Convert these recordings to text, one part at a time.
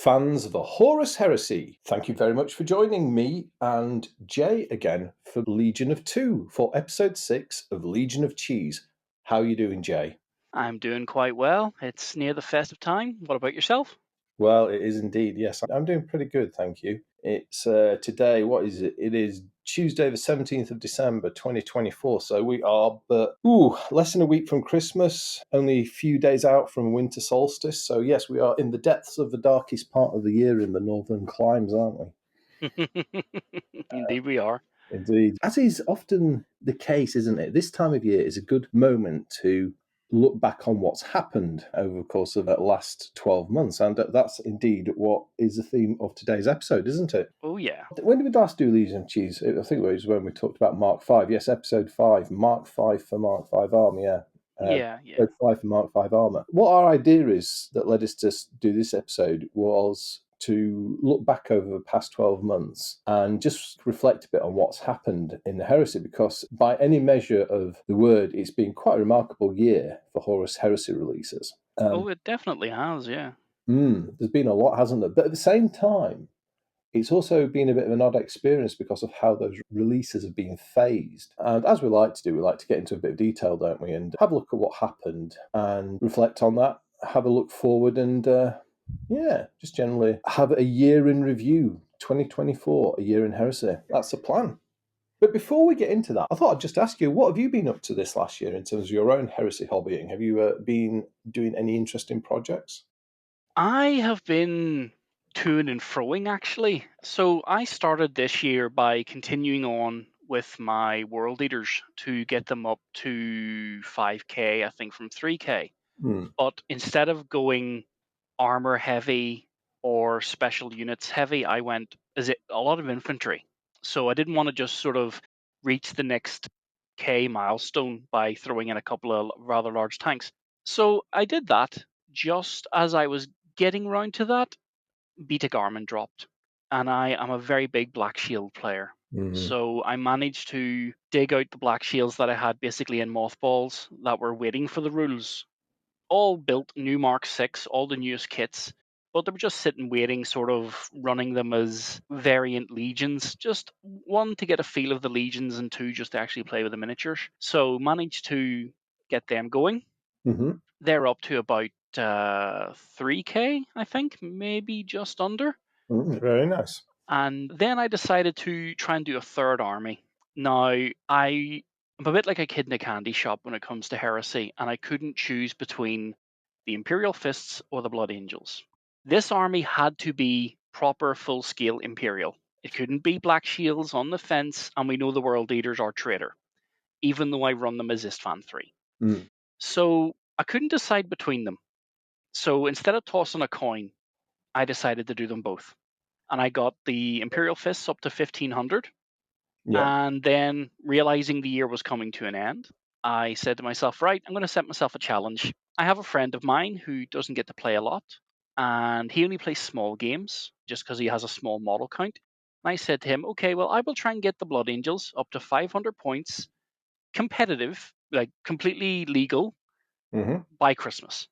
Fans of the Horus Heresy, thank you very much for joining me and Jay again for Legion of Two for episode 6 of Legion of Cheese. How are you doing, Jay? I'm doing quite well. It's near the festive time. What about yourself? Well, it is indeed, yes. I'm doing pretty good, thank you. It's today, what is it? It is Tuesday the 17th of December 2024, so we are less than a week from Christmas, only a few days out from winter solstice, so yes, we are in the depths of the darkest part of the year in the northern climes, aren't we? Indeed, we are. Indeed. As is often the case, isn't it? This time of year is a good moment to look back on what's happened over the course of the last 12 months. And that's indeed what is the theme of today's episode, isn't it? Oh, yeah. When did we last do Legion of Cheese? I think it was when we talked about Mark 5. Yes, episode 5. Mark 5 for Mark 5 Armor, yeah. Yeah. Episode 5 for Mark 5 Armor. What our idea is that led us to do this episode was to look back over the past 12 months and just reflect a bit on what's happened in the heresy, because by any measure of the word, it's been quite a remarkable year for Horus Heresy releases. Oh, it definitely has, yeah. There's been a lot, hasn't there? But at the same time, it's also been a bit of an odd experience because of how those releases have been phased. And as we like to do, we like to get into a bit of detail, don't we? And have a look at what happened and reflect on that, have a look forward, and just generally have a year in review. 2024, a year in heresy. That's the plan. But before we get into that, I thought I'd just ask you, what have you been up to this last year in terms of your own heresy hobbying? Have you been doing any interesting projects? I have been toing and froing, actually. So I started this year by continuing on with my World Eaters to get them up to 5K, I think, from 3K. Hmm. But instead of going armor heavy or special units heavy, I went a lot of infantry. So I didn't want to just sort of reach the next K milestone by throwing in a couple of rather large tanks. So I did that. Just as I was getting round to that, Beta-Garmon dropped. And I am a very big Black Shield player. So I managed to dig out the Black Shields that I had basically in mothballs that were waiting for the rules, all built new Mark 6, all the newest kits, but they were just sitting waiting, sort of running them as variant legions. Just one, to get a feel of the legions, and two, just to actually play with the miniatures. So managed to get them going. Mm-hmm. They're up to about 3K, I think, maybe just under. Very nice. And then I decided to try and do a third army. Now, I'm a bit like a kid in a candy shop when it comes to heresy, and I couldn't choose between the Imperial Fists or the Blood Angels. This army had to be proper full-scale Imperial. It couldn't be Black Shields on the fence, and we know the World Eaters are traitor, even though I run them as Istvan 3. So I couldn't decide between them. So instead of tossing a coin, I decided to do them both. And I got the Imperial Fists up to 1500. Yeah. And then, realizing the year was coming to an end, I said to myself, right, I'm going to set myself a challenge. I have a friend of mine who doesn't get to play a lot, and he only plays small games just because he has a small model count. And I said to him, okay, well, I will try and get the Blood Angels up to 500 points, competitive, like completely legal, by Christmas.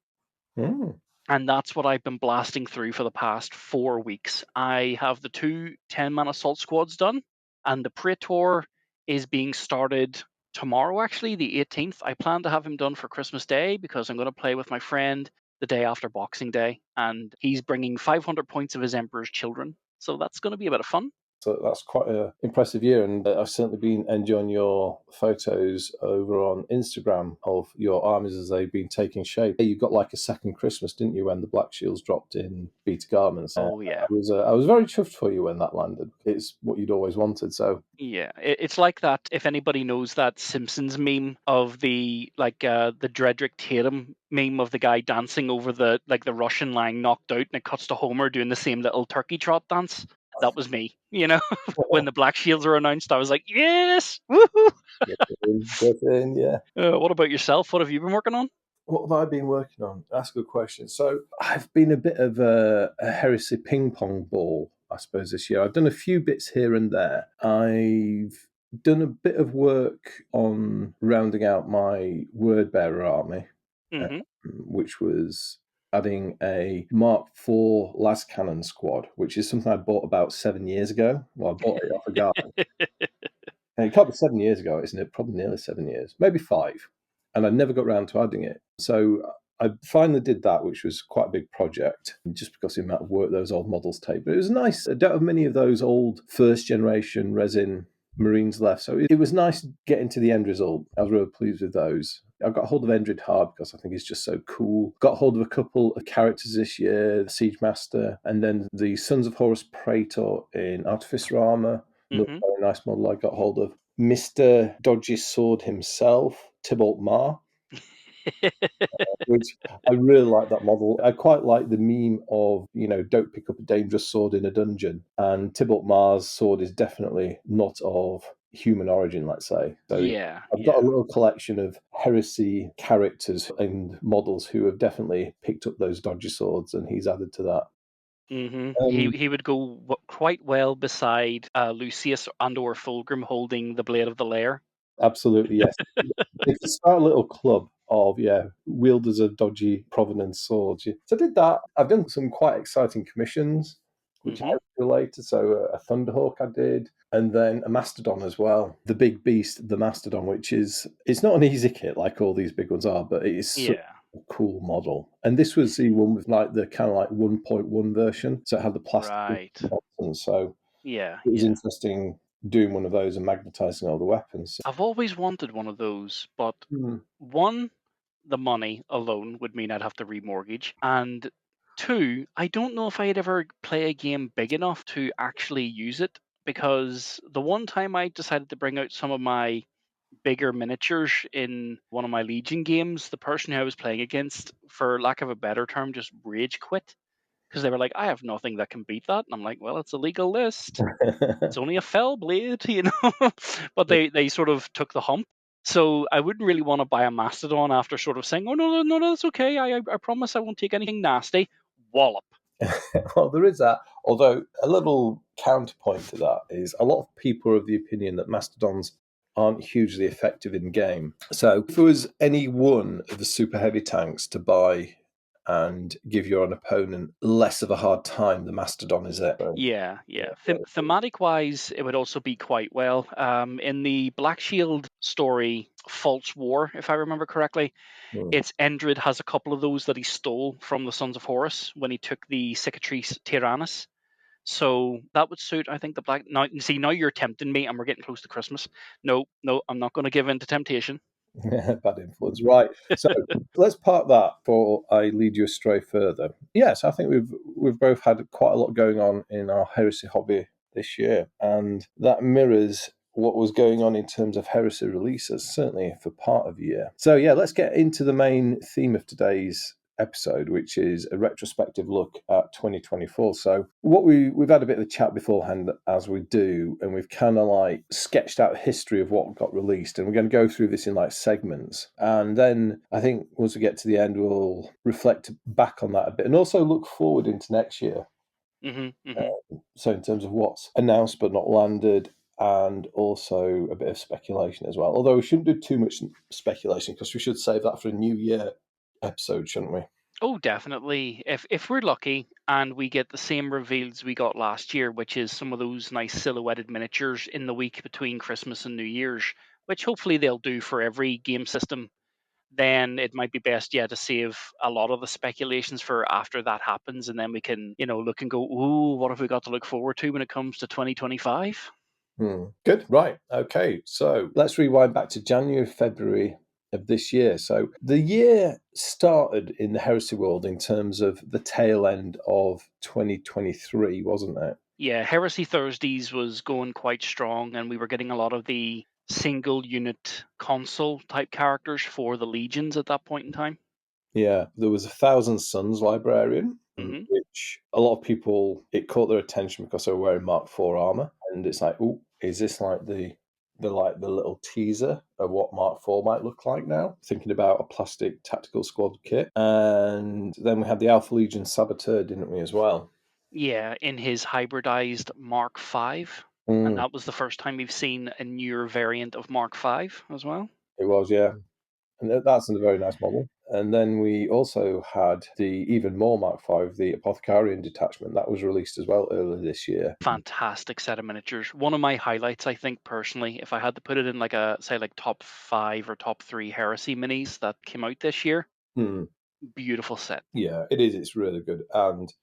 And that's what I've been blasting through for the past 4 weeks. I have the 2 10-man assault squads done, and the Praetor is being started tomorrow, actually, the 18th. I plan to have him done for Christmas Day because I'm going to play with my friend the day after Boxing Day, and he's bringing 500 points of his Emperor's Children. So that's going to be a bit of fun. So that's quite an impressive year, and I've certainly been enjoying your photos over on Instagram of your armies as they've been taking shape. You got like a second Christmas, didn't you, when the Black Shields dropped in Beta-Garmon? Oh, yeah. I was very chuffed for you when that landed. It's what you'd always wanted, so... Yeah, it's like that. If anybody knows that Simpsons meme of the the Dredrick Tatum meme of the guy dancing over the Russian line knocked out, and it cuts to Homer doing the same little turkey trot dance. That was me, when the Black Shields were announced. I was like, yes, woohoo! Get in, yeah. What about yourself? What have you been working on? What have I been working on? That's a good question. So I've been a bit of a heresy ping pong ball, I suppose, this year. I've done a few bits here and there. I've done a bit of work on rounding out my word bearer army, Mm-hmm. which was adding a Mark IV las cannon squad, which is something I bought about 7 years ago. Well, I bought it off a guy. And it can't be 7 years ago, isn't it? Probably nearly 7 years, maybe 5. And I never got around to adding it. So I finally did that, which was quite a big project, just because of the amount of work those old models take. But it was nice. I don't have many of those old first generation resin Marines left. So it was nice getting to the end result. I was really pleased with those. I got hold of Endrid Hard because I think he's just so cool. Got hold of a couple of characters this year, the Siege Master, and then the Sons of Horus Praetor in Artificer Armour. Another Hmm. very nice model I got hold of. Mr. Dodgy Sword himself, Tybalt Mar, which I really like that model. I quite like the meme of, don't pick up a dangerous sword in a dungeon. And Tybalt Mar's sword is definitely not of human origin, let's say. So Yeah, I've got a yeah. little collection of heresy characters and models who have definitely picked up those dodgy swords, and he's added to that. He would go quite well beside Lucius and/or Fulgrim holding the blade of the lair. Absolutely, yes. They could start a little club of, wielders of dodgy provenance swords. So I did that. I've done some quite exciting commissions, which Hmm. are related. So a Thunderhawk I did, and then a Mastodon as well. The big beast, the Mastodon, which it's not an easy kit like all these big ones are, but it is such Yeah, a cool model. And this was the one with like the kind of like 1.1 version. So it had the plastic right. nonsense. So Yeah, it was yeah. interesting doing one of those and magnetizing all the weapons. I've always wanted one of those, but Hmm. one, the money alone would mean I'd have to remortgage, and two, I don't know if I'd ever play a game big enough to actually use it, because the one time I decided to bring out some of my bigger miniatures in one of my Legion games, the person who I was playing against, for lack of a better term, just rage quit because they were like, "I have nothing that can beat that," and I'm like, "Well, it's a legal list. It's only a fell blade, you know." But they sort of took the hump. So I wouldn't really want to buy a mastodon after sort of saying, "Oh no, that's okay. I promise I won't take anything nasty." Wallop. Well, there is that. Although a little counterpoint to that is a lot of people are of the opinion that mastodons aren't hugely effective in game. So if there was any one of the super heavy tanks to buy and give your own opponent less of a hard time, the mastodon is it. Yeah, yeah. Thematic wise, it would also be quite well. In the Black Shield story, False War, if I remember correctly, Hmm. it's Endrid has a couple of those that he stole from the Sons of Horus when he took the Cicatrice Tyrannus. So that would suit, I think, the black. Now, you see, now you're tempting me, and we're getting close to Christmas. No, no, I'm not going to give in to temptation. Bad influence. Right. So let's park that before I lead you astray further. Yes, I think we've both had quite a lot going on in our heresy hobby this year, and that mirrors what was going on in terms of heresy releases, certainly for part of the year. So yeah, let's get into the main theme of today's episode, which is a retrospective look at 2024. So what we've had a bit of a chat beforehand, as we do, and we've kind of like sketched out a history of what got released, and we're going to go through this in like segments, and then I think once we get to the end we'll reflect back on that a bit and also look forward into next year. Hmm. Hmm. So in terms of what's announced but not landed, and also a bit of speculation as well. Although we shouldn't do too much speculation because we should save that for a new year episode, shouldn't we? Oh, definitely. If we're lucky and we get the same reveals we got last year, which is some of those nice silhouetted miniatures in the week between Christmas and New Year's, which hopefully they'll do for every game system, then it might be best, yeah, to save a lot of the speculations for after that happens, and then we can, look and go, ooh, what have we got to look forward to when it comes to 2025? Good. Right. Okay. So let's rewind back to January, February of this year. So the year started in the heresy world in terms of the tail end of 2023, wasn't it? Yeah, Heresy Thursdays was going quite strong, and we were getting a lot of the single unit console type characters for the legions at that point in time. Yeah. There was a Thousand Suns librarian, Hmm. which a lot of people, it caught their attention because they were wearing Mark IV armor. And it's like, oh, is this like the little teaser of what Mark IV might look like now, thinking about a plastic tactical squad kit. And then we had the Alpha Legion Saboteur, didn't we, as well? Yeah, in his hybridized Mark V, and Mm, that was the first time we've seen a newer variant of Mark V as well. it was, yeah. And that's a very nice model. And then we also had the even more Mark V, the Apothecarian detachment, that was released as well earlier this year. Fantastic set of miniatures. One of my highlights, I think, personally, if I had to put it in like a, say, like top 5 or top 3 Heresy minis that came out this year, Hmm. beautiful set. Yeah, it is. It's really good. And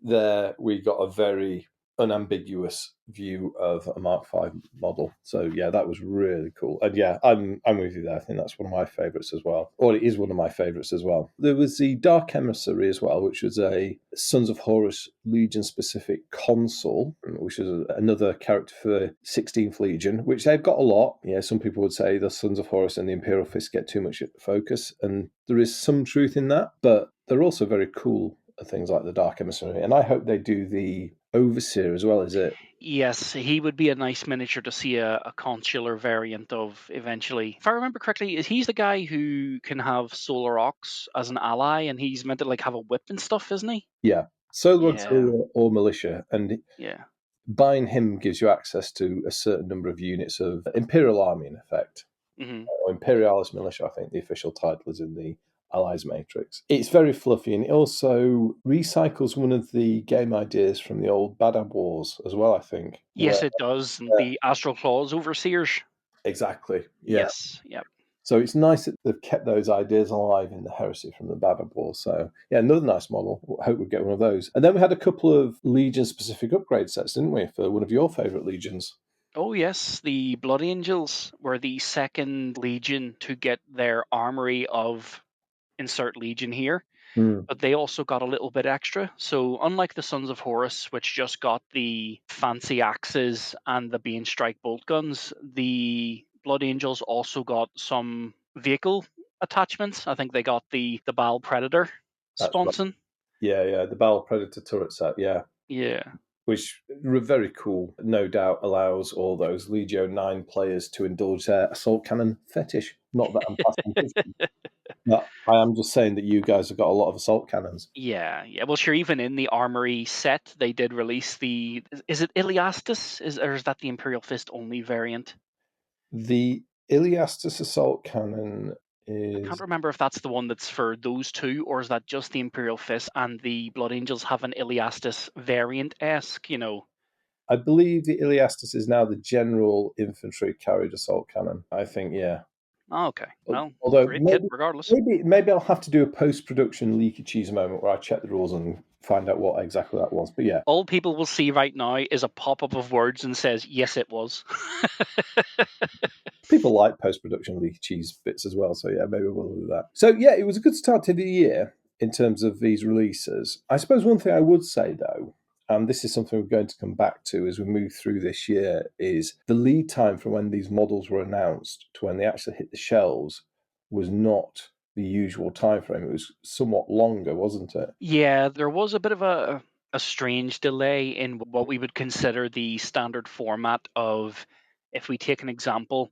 there we got a very unambiguous view of a Mark V model. So yeah, that was really cool. And yeah, I'm with you there. I think that's one of my favourites as well. Or it is one of my favourites as well. There was the Dark Emissary as well, which was a Sons of Horus Legion specific consul, which is another character for 16th Legion, which they've got a lot. Yeah, some people would say the Sons of Horus and the Imperial Fist get too much focus, and there is some truth in that, but they're also very cool, things like the Dark Emissary, and I hope they do the Overseer as well. Is it? Yes, he would be a nice miniature to see a consular variant of eventually. If I remember correctly, is he's the guy who can have Solar Ox as an ally, and he's meant to like have a whip and stuff, isn't he? Yeah, Solar Yeah, Auxilia or Militia, and yeah. buying him gives you access to a certain number of units of Imperial Army, in effect, Hmm. or Imperialis Militia. I think the official title is in the Allies Matrix. It's very fluffy, and it also recycles one of the game ideas from the old Badab Wars as well. I think. Where Yes, it does. And the Astral Claws Overseers. exactly, yeah. Yes, yep. So it's nice that they've kept those ideas alive in the Heresy from the Baba War. So yeah, another nice model. I hope we get one of those. And then we had a couple of Legion-specific upgrade sets, didn't we, for one of your favourite Legions? Oh yes, the Blood Angels were the second Legion to get their armory of insert Legion here, Mm, but they also got a little bit extra. So unlike the Sons of Horus, which just got the fancy axes and the Bane Strike bolt guns, the Blood Angels also got some vehicle attachments. I think they got the Baal Predator that's right. sponson. Yeah, yeah, the Battle Predator turret set, yeah, Yeah. which were very cool. No doubt allows all those Legio 9 players to indulge their assault cannon fetish. Not that I'm passing judgment, but I am just saying that you guys have got a lot of assault cannons. Yeah, yeah. Well, sure. Even in the armory set, they did release the. Is it Iliastus? Or is that the Imperial Fist only variant? The Iliastus assault cannon I can't is, remember if that's the one that's for those two, or is that just the Imperial Fist and the Blood Angels have an Iliastus variant esque? You know. I believe the Iliastus is now the general infantry carried assault cannon. I think, yeah. Oh, okay. Well, Although great kit, maybe, regardless. maybe, maybe I'll have to do a post-production leaky cheese moment where I check the rules and find out what exactly that was. But yeah, All people will see right now is a pop up of words and says, "Yes, it was." people like post-production leaky cheese bits as well. So yeah, maybe we'll do that. So yeah, it was a good start to the year in terms of these releases. I suppose one thing I would say though, and this is something we're going to come back to as we move through this year, is the lead time from when these models were announced to when they actually hit the shelves was not the usual time frame. It was somewhat longer, wasn't it? Yeah, there was a bit of a strange delay in what we would consider the standard format of, if we take an example,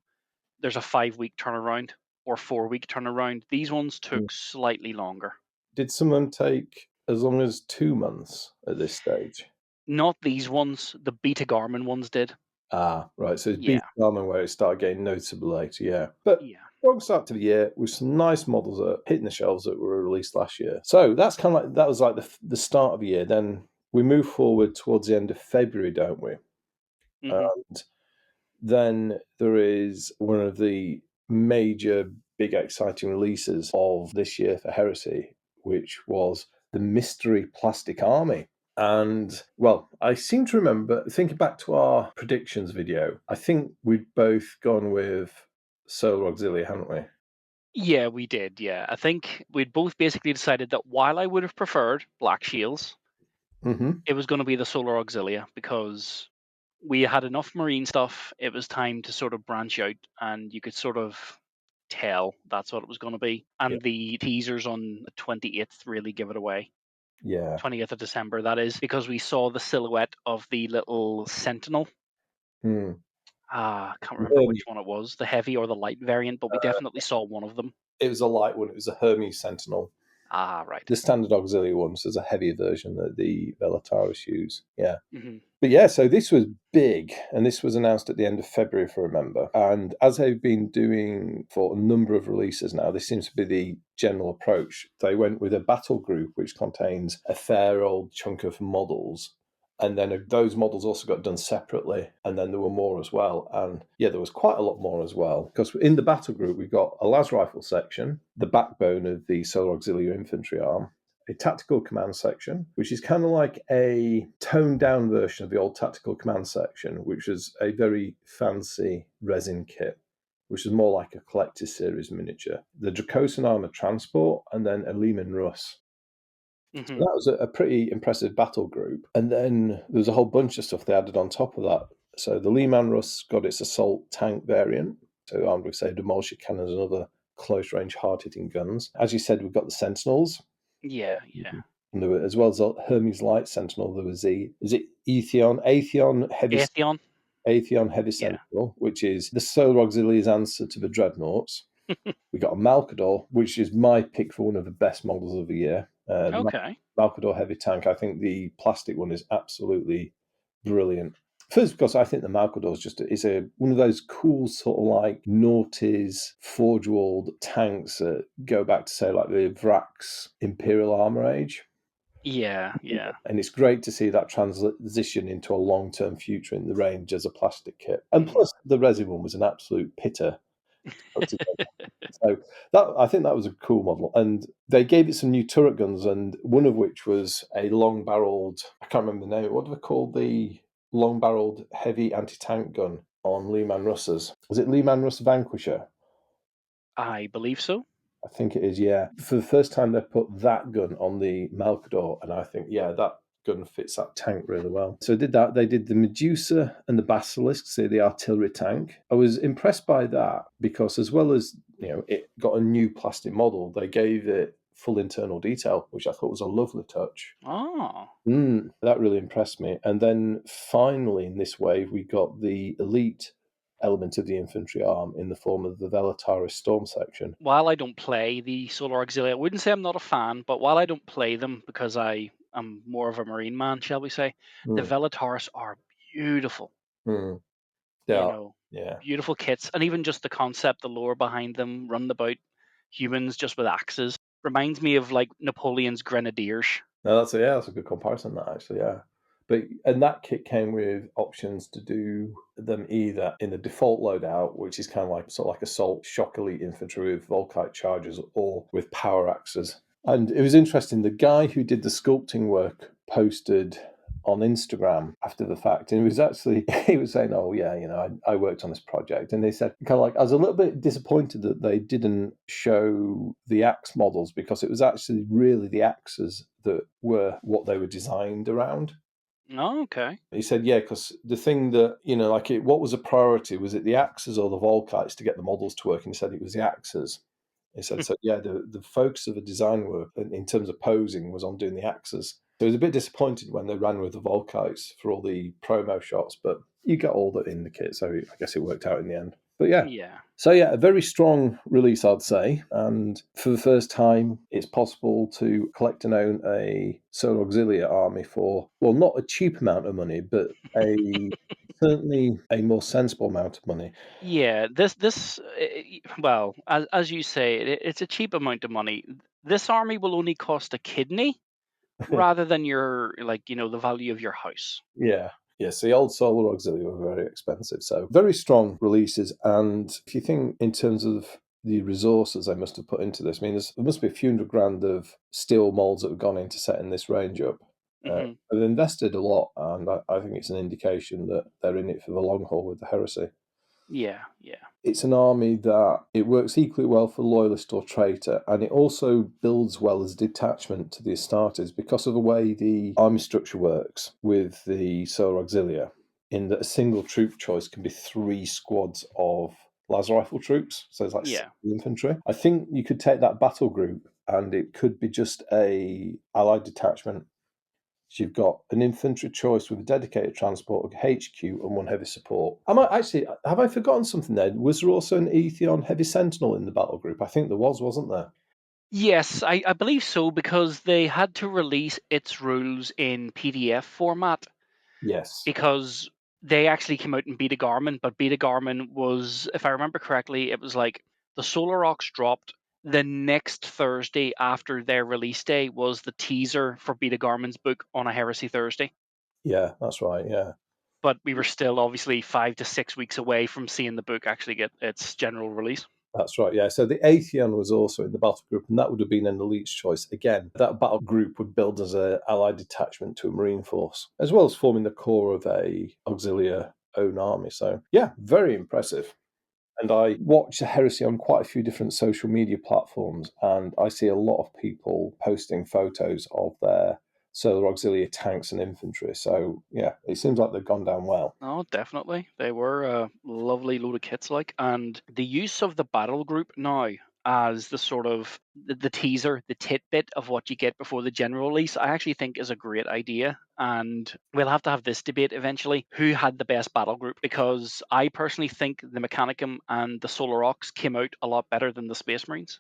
there's a 5 week turnaround or 4 week turnaround. These ones Mm. took slightly longer. Did someone take as long as 2 months at this stage? Not these ones, the Beta-Garmon ones did. Ah, right. So it's Yeah, Beta-Garmon where it started getting noticeably later, yeah. But yeah. strong start to the year with some nice models that are hitting the shelves that were released last year. So that's kind of like that was like the start of the year. Then we move forward towards the end of February, don't we? Hmm. And then there is one of the major, big, exciting releases of this year for Heresy, which was the Mystery Plastic Army. And well, I seem to remember thinking back to our predictions video. I think we'd both gone with Solar Auxilia, hadn't we? Yeah, we did. Yeah, I think we'd both basically decided that while I would have preferred Black Shields, Mm-hmm. it was going to be the Solar Auxilia because we had enough marine stuff. It was time to sort of branch out, and you could sort of tell that's what it was going to be. Yeah. And the teasers on the 28th really give it away. Yeah. 20th of December, that is, because we saw the silhouette of the little Sentinel. Hmm. I can't remember which Hermes. one it was, the heavy or the light variant, but we definitely saw one of them. It was a light one. It was a Hermes Sentinel. Ah, right. The standard Auxilia ones, there's a heavier version that the Velataris use. Yeah. Hmm. But yeah, so this was big, and this was announced at the end of February, if I remember. And as they've been doing for a number of releases now, this seems to be the general approach. They went with a battle group, which contains a fair old chunk of models. And then those models also got done separately, and then there were more as well. And yeah, there was quite a lot more as well. Because in the battle group, we've got a las rifle section, the backbone of the Solar Auxilia infantry arm, a tactical command section, which is kind of like a toned down version of the old tactical command section, which was a very fancy resin kit, which is more like a collector's series miniature. The Dracosan armor transport, and then a Lehman Russ. So Hmm. that was a pretty impressive battle group. And then there was a whole bunch of stuff they added on top of that. So the Lehman Russ got its assault tank variant, so armed with, say, demolisher cannons and other close range hard hitting guns. As you said, we've got the Sentinels. Yeah, yeah. And there were, as well as a Hermes Light Sentinel, there was is it Atheon. Atheon Heavy Yeah. Sentinel, which is the Solar Auxilia's answer to the Dreadnoughts. We got a Malcador, which is my pick for one of the best models of the year. The Okay. Malcador Heavy Tank. I think the plastic one is absolutely brilliant. First, because I think the Malcador is one of those cool sort of like noughties Forge World tanks that go back to, say, like the Vrax Imperial Armor Age. Yeah, yeah. And it's great to see that transition into a long-term future in the range as a plastic kit. And Mhm. plus, the resin one was an absolute pitter to put together. So I think that was a cool model. And they gave it some new turret guns, and one of which was a long-barreled, I can't remember the name. What do they call the long-barreled heavy anti-tank gun on Lehman Russ's? Was it Lehman Russ Vanquisher? I believe so. I think it is, yeah. For the first time, they put that gun on the Malcador, and I think, yeah, that gun fits that tank really well. So they did that. They did the Medusa and the Basilisk, say the artillery tank. I was impressed by that because, as well as it got a new plastic model, they gave it full internal detail, which I thought was a lovely touch. Oh. That really impressed me. And then finally, in this wave, we got the elite element of the infantry arm in the form of the Velataris Storm section. While I don't play the Solar Auxilia, I wouldn't say I'm not a fan, but while I don't play them because I am more of a marine man, shall we say, the Mm, Velataris are beautiful. mm. You Yeah, know, yeah. beautiful kits, and even just the concept, the lore behind them, running about humans just with axes, reminds me of like Napoleon's Grenadiers. No, that's a good comparison. That actually, yeah. And that kit came with options to do them either in the default loadout, which is kind of like sort of like assault shock elite infantry with Volkite chargers, or with power axes. And it was interesting. The guy who did the sculpting work posted on Instagram after the fact, and he was saying, "Oh yeah, I worked on this project," and they said kind of like I was a little bit disappointed that they didn't show the axe models because it was actually really the axes that were what they were designed around. Oh, okay. He said, yeah, because the thing that, what was a priority? Was it the axes or the Volkites to get the models to work? And he said it was the axes. He said, so yeah, the focus of the design work in terms of posing was on doing the axes. So he was a bit disappointed when they ran with the Volkites for all the promo shots, but you got all that in the kit, so I guess it worked out in the end. But yeah, Yeah. so yeah, a very strong release, I'd say. And for the first time, it's possible to collect and own a Solar Auxilia army for, well, not a cheap amount of money, but certainly a more sensible amount of money. Yeah, well, as you say, it's a cheap amount of money. This army will only cost a kidney rather than your the value of your house. Yeah. Yes, the old Solar Auxilia were very expensive. So very strong releases. And if you think in terms of the resources they must have put into this, I mean, there must be a few hundred grand of steel molds that have gone into setting this range up. Hmm. They've invested a lot, and I think it's an indication that they're in it for the long haul with the heresy. Yeah, yeah, It's an army that it works equally well for loyalist or traitor, and it also builds well as a detachment to the Astartes because of the way the army structure works with the Solar Auxilia, in that a single troop choice can be 3 squads of las rifle troops, so it's like yeah. infantry. I think you could take that battle group and it could be just a allied detachment. So you've got an infantry choice with a dedicated transport, a HQ, and 1 heavy support. Have I forgotten something there? Was there also an Atheon heavy sentinel in the battle group? I think there was, wasn't there? Yes, I believe so because they had to release its rules in PDF format Yes. because they actually came out in Beta-Garmon, but Beta-Garmon was, if I remember correctly, it was like the Solar Aux dropped the next Thursday after their release day was the teaser for Beta-Garmon's book on a Heresy Thursday. Yeah, that's right. Yeah. But we were still obviously 5 to 6 weeks away from seeing the book actually get its general release. That's right, yeah. So the Atheon was also in the battle group, and that would have been an elite's choice. Again, that battle group would build as an allied detachment to a marine force, as well as forming the core of a Auxilia own army. So yeah, very impressive. And I watch the Heresy on quite a few different social media platforms, and I see a lot of people posting photos of their Solar Auxilia tanks and infantry. So yeah, it seems like they've gone down well. Oh, definitely. They were a lovely load of kits, like, and the use of the battle group now as the sort of the teaser, the tidbit of what you get before the general release, I actually think is a great idea. And we'll have to have this debate eventually: who had the best battle group? Because I personally think the Mechanicum and the Solar Aux came out a lot better than the Space Marines.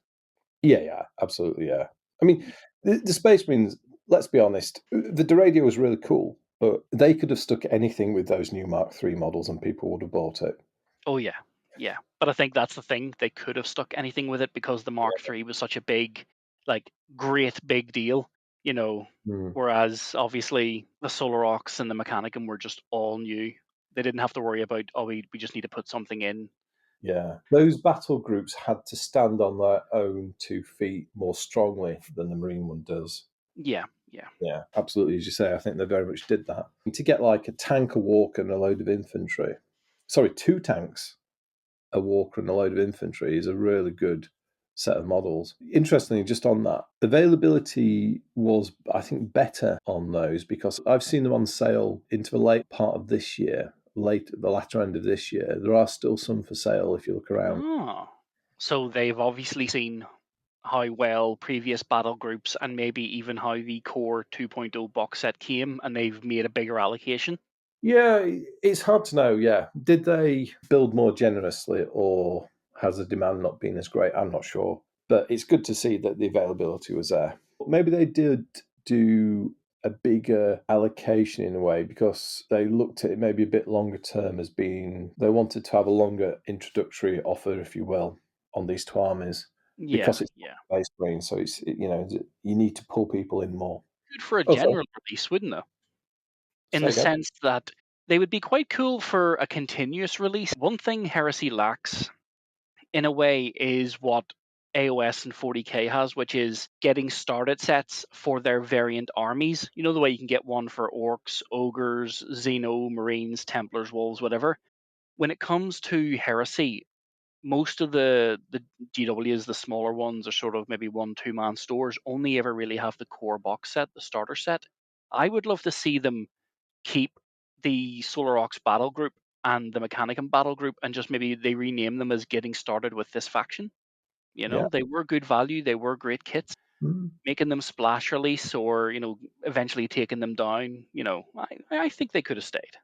Yeah, yeah, absolutely, yeah. I mean, the Space Marines, let's be honest, the radio was really cool, but they could have stuck anything with those new Mark III models and people would have bought it. Oh yeah, yeah. But I think that's the thing. They could have stuck anything with it because the Mark III was such a big, like, great big deal, you know. Mm, Whereas obviously the Solar Aux and the Mechanicum were just all new. They didn't have to worry about, oh, we just need to put something in. yeah. Those battle groups had to stand on their own 2 feet more strongly than the Marine one does. Yeah, yeah. Yeah, absolutely. As you say, I think they very much did that. And to get like a tank, a walker, and a load of infantry, sorry, two tanks, a walker, and a load of infantry is a really good set of models. Interestingly, just on that, availability was, I think, better on those because I've seen them on sale into the late part of this year, late the latter end of this year. There are still some for sale if you look around. Oh. So they've obviously seen how well previous battle groups and maybe even how the core 2.0 box set came and they've made a bigger allocation. Yeah, it's hard to know. Yeah, did they build more generously, or has the demand not been as great? I'm not sure, but it's good to see that the availability was there. Maybe they did do a bigger allocation in a way because they looked at it maybe a bit longer term as being they wanted to have a longer introductory offer, if you will, on these two armies Yeah, because it's yeah. base green, so you need to pull people in more. Good for a Oh, sorry, general release, wouldn't it? In say the again. sense that they would be quite cool for a continuous release. One thing Heresy lacks, in a way, is what AOS and 40k has, which is getting started sets for their variant armies. You know, the way you can get one for orcs, ogres, Xeno, Marines, Templars, Wolves, whatever. When it comes to Heresy, most of the GWs, the smaller ones, are sort of maybe 1 2 man stores, only ever really have the core box set, the starter set. I would love to see them keep the Solar Aux battle group and the Mechanicum battle group and just maybe they rename them as getting started with this faction. You Yeah. know, they were good value, they were great kits. Mm. Making them splash release or, eventually taking them down, I think they could have stayed.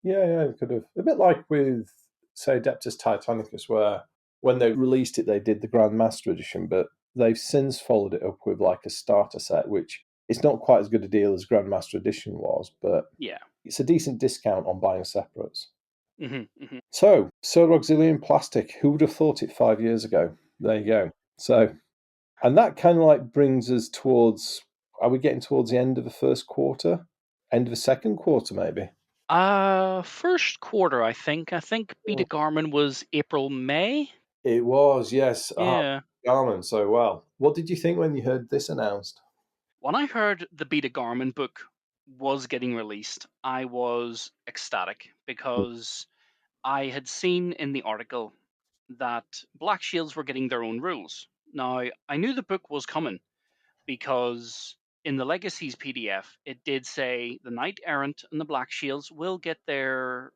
Yeah, yeah, it could have. A bit like with, say, Adeptus Titanicus, where when they released it, they did the Grandmaster edition, but they've since followed it up with like a starter set, which it's not quite as good a deal as Grandmaster edition was, but Yeah. it's a decent discount on buying separates. Hmm. So, Solar Auxilium Plastic, who would have thought it 5 years ago? There you go. So, and that kind of like brings us towards, are we getting towards the end of the first quarter? End of the second quarter, maybe? First quarter, I think. I think Beta Garmin was April, May. It was, yes. Yeah. Garmin, so well. What did you think when you heard this announced? When I heard the Beta Garmin book was getting released, I was ecstatic because I had seen in the article that Black Shields were getting their own rules. Now, I knew the book was coming because in the Legacies PDF, it did say the Knight Errant and the Black Shields will get their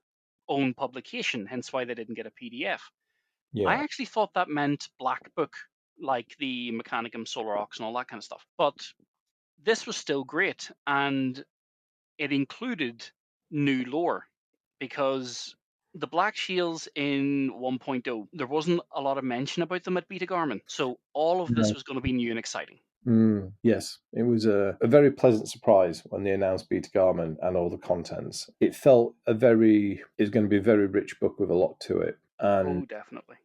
own publication, hence why they didn't get a PDF. I Yeah, actually thought that meant Black Book, like the Mechanicum Solar Aux and all that kind of stuff. But this was still great, and it included new lore because The Black Shields in 1.0, there wasn't a lot of mention about them at Beta-Garmon, so all of this No. was going to be new and exciting. Yes, it was a very pleasant surprise when they announced Beta-Garmon and all the contents. It felt it's going to be a very rich book with a lot to it. Oh, definitely.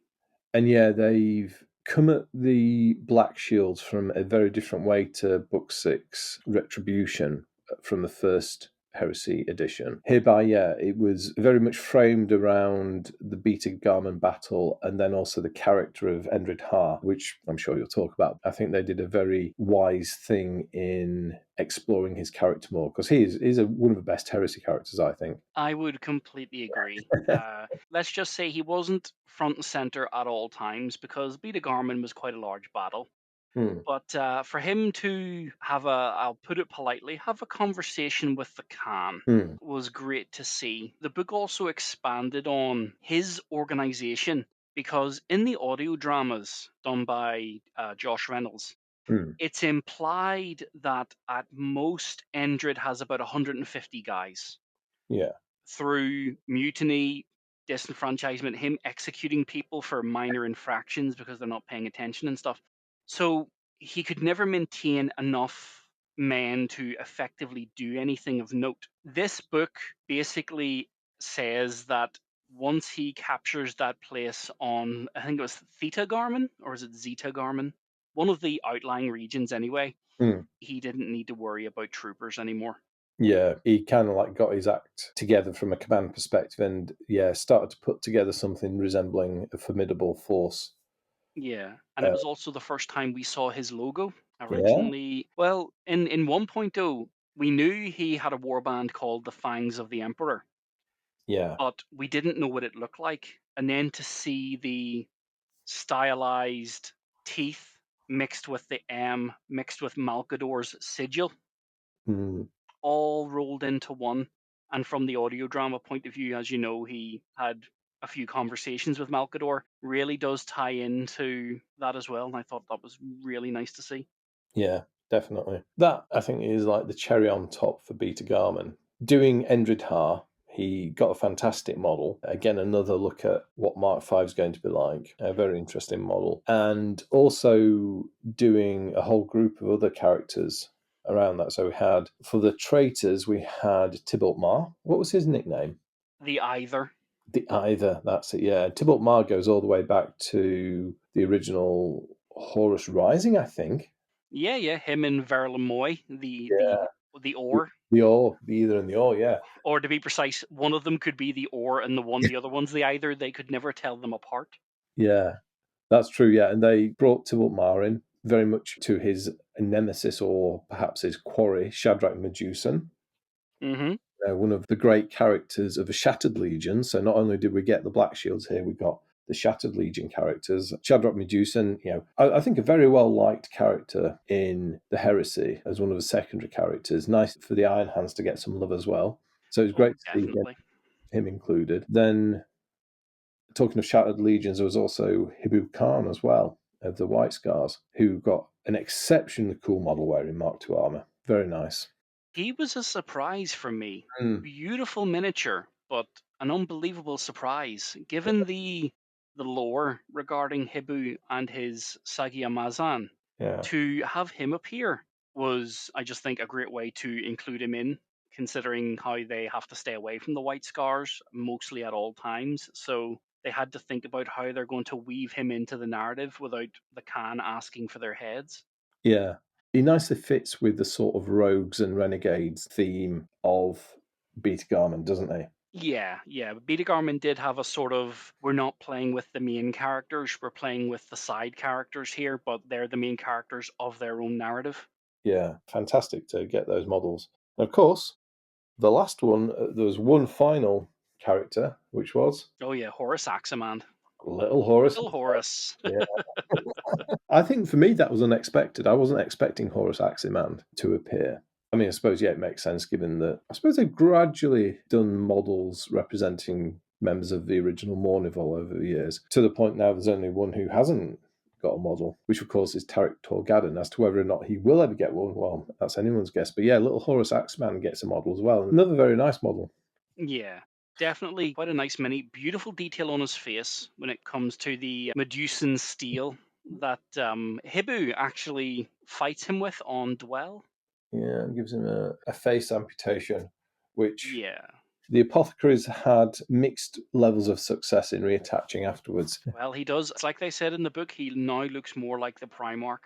And yeah, they've come at the Black Shields from a very different way to Book 6 Retribution from the first Heresy edition. Hereby, yeah, it was very much framed around the Beta-Garmon battle and then also the character of Endred Har, which I'm sure you'll talk about. I think they did a very wise thing in exploring his character more, because he's one of the best Heresy characters, I think. I would completely agree. Let's just say he wasn't front and center at all times because Beta-Garmon was quite a large battle. Hmm. But for him to have I'll put it politely, have a conversation with the Khan Hmm. was great to see. The book also expanded on his organization because in the audio dramas done by Josh Reynolds, Hmm. it's implied that at most Endred has about 150 guys Yeah. through mutiny, disenfranchisement, him executing people for minor infractions because they're not paying attention and stuff. So he could never maintain enough men to effectively do anything of note. This book basically says that once he captures that place on, I think it was Theta Garmin, or is it Zeta Garmin? One of the outlying regions anyway, Hmm. he didn't need to worry about troopers anymore. Yeah, he kind of like got his act together from a command perspective and, yeah, started to put together something resembling a formidable force. Yeah, and it Uh, was also the first time we saw his logo. yeah, Originally, well, in 1.0, we knew he had a warband called the Fangs of the Emperor, yeah, but we didn't know what it looked like. And then to see the stylized teeth mixed with the M, mixed with Malkador's sigil, mm, all rolled into one. And from the audio drama point of view, as you know, he had a few conversations with Malkador, really does tie into that as well. And I thought that was really nice to see. yeah, definitely. That, I think, is like the cherry on top for Beta Garmin. Doing Endrid Har, he got a fantastic model. Again, another look at what Mark V is going to be like. A very interesting model. And also doing a whole group of other characters around that. So we had, for the traitors, we had Tybalt Mar. What was his nickname? The Either. The Either, that's it, yeah. Tybalt Mar goes all the way back to the original Horus Rising, I think. Yeah, yeah, him and Verlamoy, the Yeah. the Or. The Or, the Either and the Or, yeah. Or to be precise, one of them could be the Or and the other one's the Either. They could never tell them apart. Yeah, that's true, yeah. And they brought Tybalt Mar in very much to his nemesis or perhaps his quarry, Shadrach Medusan, Hmm. one of the great characters of the Shattered Legion. So not only did we get the Black Shields here, we got the Shattered Legion characters. Shadrach Medusan, I think a very well liked character in the Heresy as one of the secondary characters. Nice for the Iron Hands to get some love as well. So it's Oh, great to see definitely. him included. Then, talking of Shattered Legions, there was also Hibu Khan as well of the White Scars, who got an exceptionally cool model wearing Mark II armor. Very nice. He was a surprise for me. Mm, Beautiful miniature, but an unbelievable surprise given the lore regarding Hibu and his Sagyamazan. yeah. To have him appear was, I just think, a great way to include him in, considering how they have to stay away from the White Scars mostly at all times. So they had to think about how they're going to weave him into the narrative without the Khan asking for their heads. Yeah. He nicely fits with the sort of rogues and renegades theme of Beta-Garmon, doesn't he? Yeah, yeah. Beta Garmin did have a sort of we're not playing with the main characters, we're playing with the side characters here, but they're the main characters of their own narrative. Yeah. Fantastic to get those models. And of course, the last one, there was one final character, which was Oh yeah, Horus Aximand. Little Horus. Little Horus. Yeah. I think for me that was unexpected. I wasn't expecting Horus Aximand to appear. I mean, I suppose, yeah, it makes sense given that I suppose they've gradually done models representing members of the original Mournival over the years, to the point now there's only one who hasn't got a model, which of course is Tarek Torgadon. As to whether or not he will ever get one, well, that's anyone's guess. But yeah, little Horus Aximand gets a model as well. Another very nice model. Yeah. Definitely quite a nice mini. Beautiful detail on his face when it comes to the Medusan steel that Hibu actually fights him with on Dwell. Yeah, and gives him a face amputation, which Yeah. the apothecaries had mixed levels of success in reattaching afterwards. Well, he does. It's like they said in the book, he now looks more like the Primarch,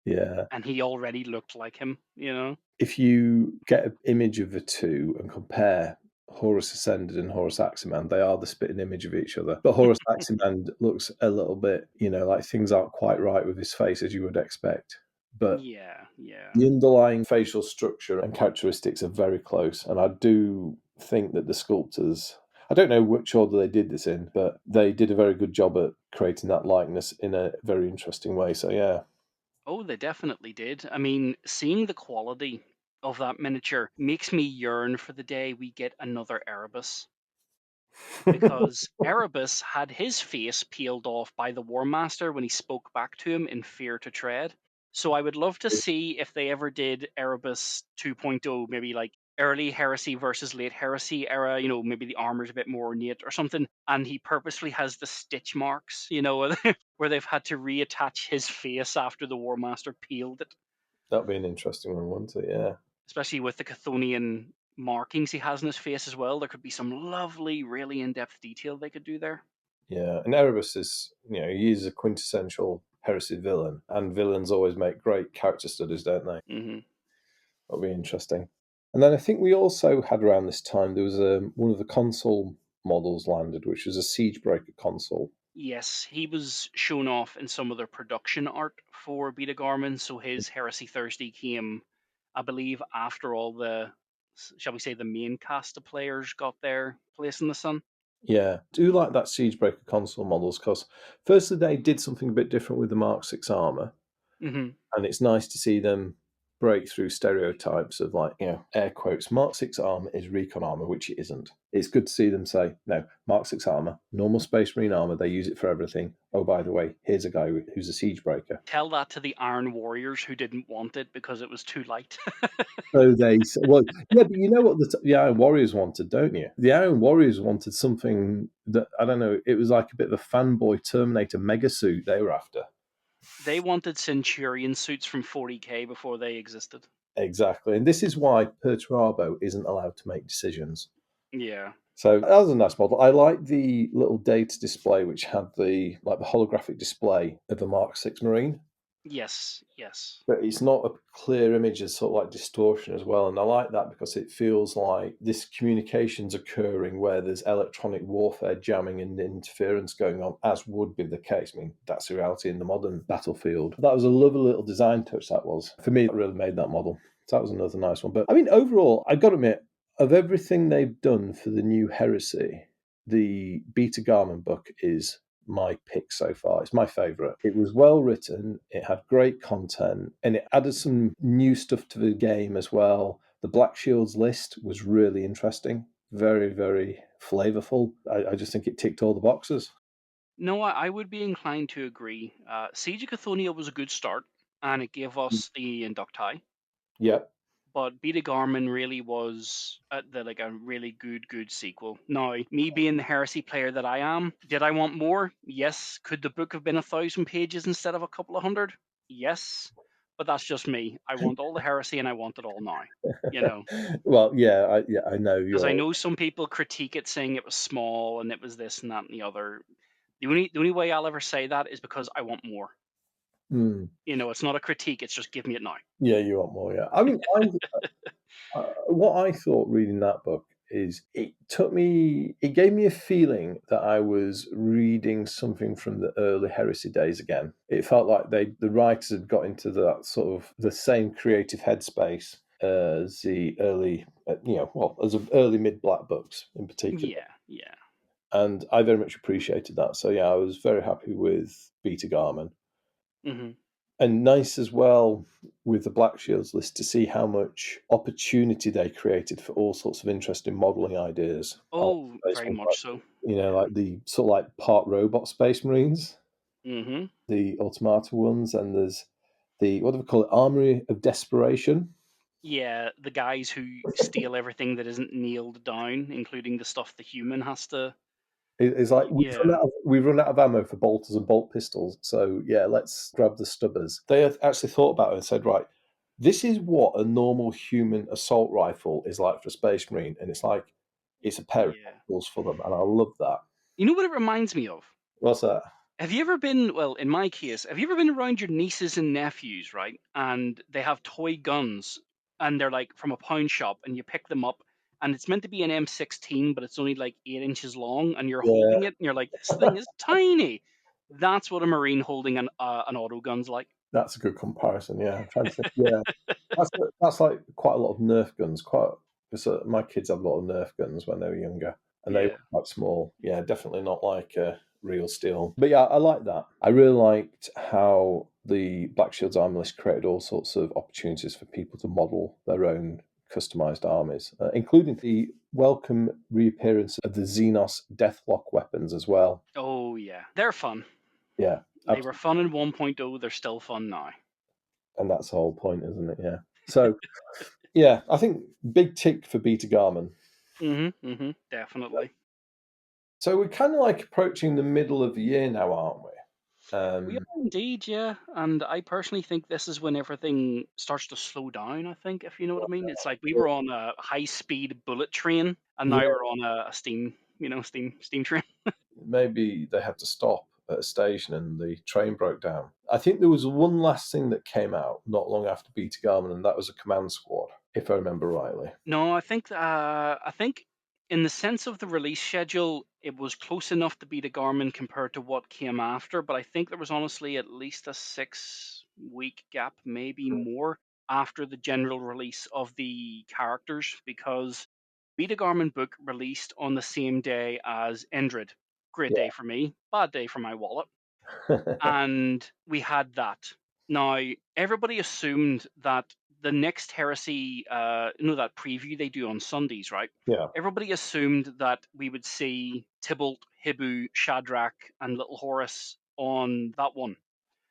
Yeah. and he already looked like him, you know? If you get an image of the two and compare Horus Ascended and Horus Aximand, they are the spitting image of each other. But Horus Aximand looks a little bit, like things aren't quite right with his face as you would expect. But Yeah, yeah. the underlying facial structure and characteristics are very close. And I do think that the sculptors, I don't know which order they did this in, but they did a very good job at creating that likeness in a very interesting way. So, yeah. Oh, they definitely did. I mean, seeing the quality of that miniature makes me yearn for the day we get another Erebus. Because Erebus had his face peeled off by the War Master when he spoke back to him in Fear to Tread. So I would love to see if they ever did Erebus 2.0, maybe like early heresy versus late heresy era, maybe the armor's a bit more ornate or something, and he purposely has the stitch marks, where they've had to reattach his face after the War Master peeled it, That'd be an interesting one, wouldn't it? Yeah. especially with the Chthonian markings he has in his face as well. There could be some lovely, really in-depth detail they could do there. Yeah, and Erebus is, he is a quintessential heresy villain, and villains always make great character studies, don't they? Hmm. That'll be interesting. And then I think we also had around this time, there was one of the console models landed, which was a Siegebreaker console. Yes, he was shown off in some of their production art for Beta-Garmon, so his Heresy Thursday came, I believe, after all the, shall we say, the main cast of players got their place in the sun. Yeah, do like that Siegebreaker console models because firstly they did something a bit different with the Mark 6 armor, Hmm. and it's nice to see them break through stereotypes of like, air quotes, Mark 6 armor is recon armor, which it isn't. It's good to see them say, no, Mark 6 armor, normal Space Marine armor, they use it for everything. Oh, by the way, here's a guy who's a siege breaker. Tell that to the Iron Warriors who didn't want it because it was too light. So well, yeah, but you know what the Iron Warriors wanted, don't you? The Iron Warriors wanted something that, I don't know, it was like a bit of a fanboy Terminator mega suit they were after. They wanted Centurion suits from 40k before they existed. Exactly. And this is why Perturabo isn't allowed to make decisions. Yeah. So that was a nice model. I like the little data display which had the holographic display of the Mark 6 Marine. Yes, yes. But it's not a clear image, it's sort of like distortion as well. And I like that because it feels like this communication's occurring where there's electronic warfare jamming and interference going on, as would be the case. I mean, that's the reality in the modern battlefield. That was a lovely little design touch, that was. For me, it really made that model. So that was another nice one. But I mean, overall, I've got to admit, of everything they've done for the new Heresy, the Beta-Garmon book is my pick so far. It's my favourite. It was well written, it had great content, and it added some new stuff to the game as well. The Black Shields list was really interesting, very, very flavourful. I just think it ticked all the boxes. No, I would be inclined to agree. Siege of Cathonia was a good start, and it gave us the Inducti. Yep. But Beta Garmin really was like a really good sequel. Now, me being the heresy player that I am, did I want more? Yes. Could the book have been 1,000 pages instead of a couple of hundred? Yes. But that's just me. I want all the heresy and I want it all now. You know, Well, yeah, I know because I you're. know some people critique it saying it was small and it was this and that and the other. The only way I'll ever say that is because I want more. Mm, It's not a critique. It's just give me it now. yeah, you want more. Yeah, I mean, what I thought reading that book is it gave me a feeling that I was reading something from the early heresy days again. It felt like the writers had got into that sort of the same creative headspace as the early, as the early mid black books in particular. Yeah, yeah. And I very much appreciated that. So yeah, I was very happy with Beta Garman. Hmm. And nice as well with the Black Shields list to see how much opportunity they created for all sorts of interesting modelling ideas. Oh, very much so. Like the sort of like part robot Space Marines, Hmm. the Automata ones, and there's the what do we call it, Armory of Desperation. Yeah, the guys who steal everything that isn't nailed down, including the stuff the human has to. It's like Yeah, we've run out of ammo for bolters and bolt pistols, so yeah, let's grab the stubbers. They had actually thought about it and said, right, this is what a normal human assault rifle is like for a Space Marine, and it's like it's a pair of yeah. tools for them, and I love that. You know what it reminds me of? What's that? Have you ever been, well, in my case, have you ever been around your nieces and nephews, right? And they have toy guns and they're like from a pound shop and you pick them up and it's meant to be an M16, but it's only like 8 inches long and you're Yeah, holding it and you're like, this thing is tiny. That's what a Marine holding an auto gun's like. that's a good comparison. Yeah, I'm trying to think. Yeah, that's like quite a lot of Nerf guns. Quite because my kids had a lot of Nerf guns when they were younger, and they were Yeah. quite small. Yeah, definitely not like real steel. But yeah, I like that. I really liked how the Black Shield's army list created all sorts of opportunities for people to model their own customized armies, including the welcome reappearance of the Xenos Deathlock weapons as well. Oh, yeah. They're fun. Yeah, They were absolutely. fun in 1.0. They're still fun now. And that's the whole point, isn't it? Yeah. So yeah, I think big tick for Beta-Garmon. Definitely. So we're kind of like approaching the middle of the year now, aren't we? We are indeed, yeah. And I personally think this is when everything starts to slow down, I think, if you know what I mean. It's like we were on a high speed bullet train and Yeah, now we're on a steam, steam train. maybe they had to stop at a station and the train broke down. I think there was one last thing that came out not long after Beta-Garmon, and that was a command squad, if I remember rightly. No, I think in the sense of the release schedule, it was close enough to be the Garmin compared to what came after, but I think there was honestly at least a 6 week gap, maybe more, after the general release of the characters because Beta Garmin book released on the same day as Endred. Great day Yeah. for me, bad day for my wallet. And we had that. Now, everybody assumed that the next Heresy, that preview they do on Sundays, right? Yeah. Everybody assumed that we would see Tybalt, Hibu, Shadrach, and Little Horus on that one,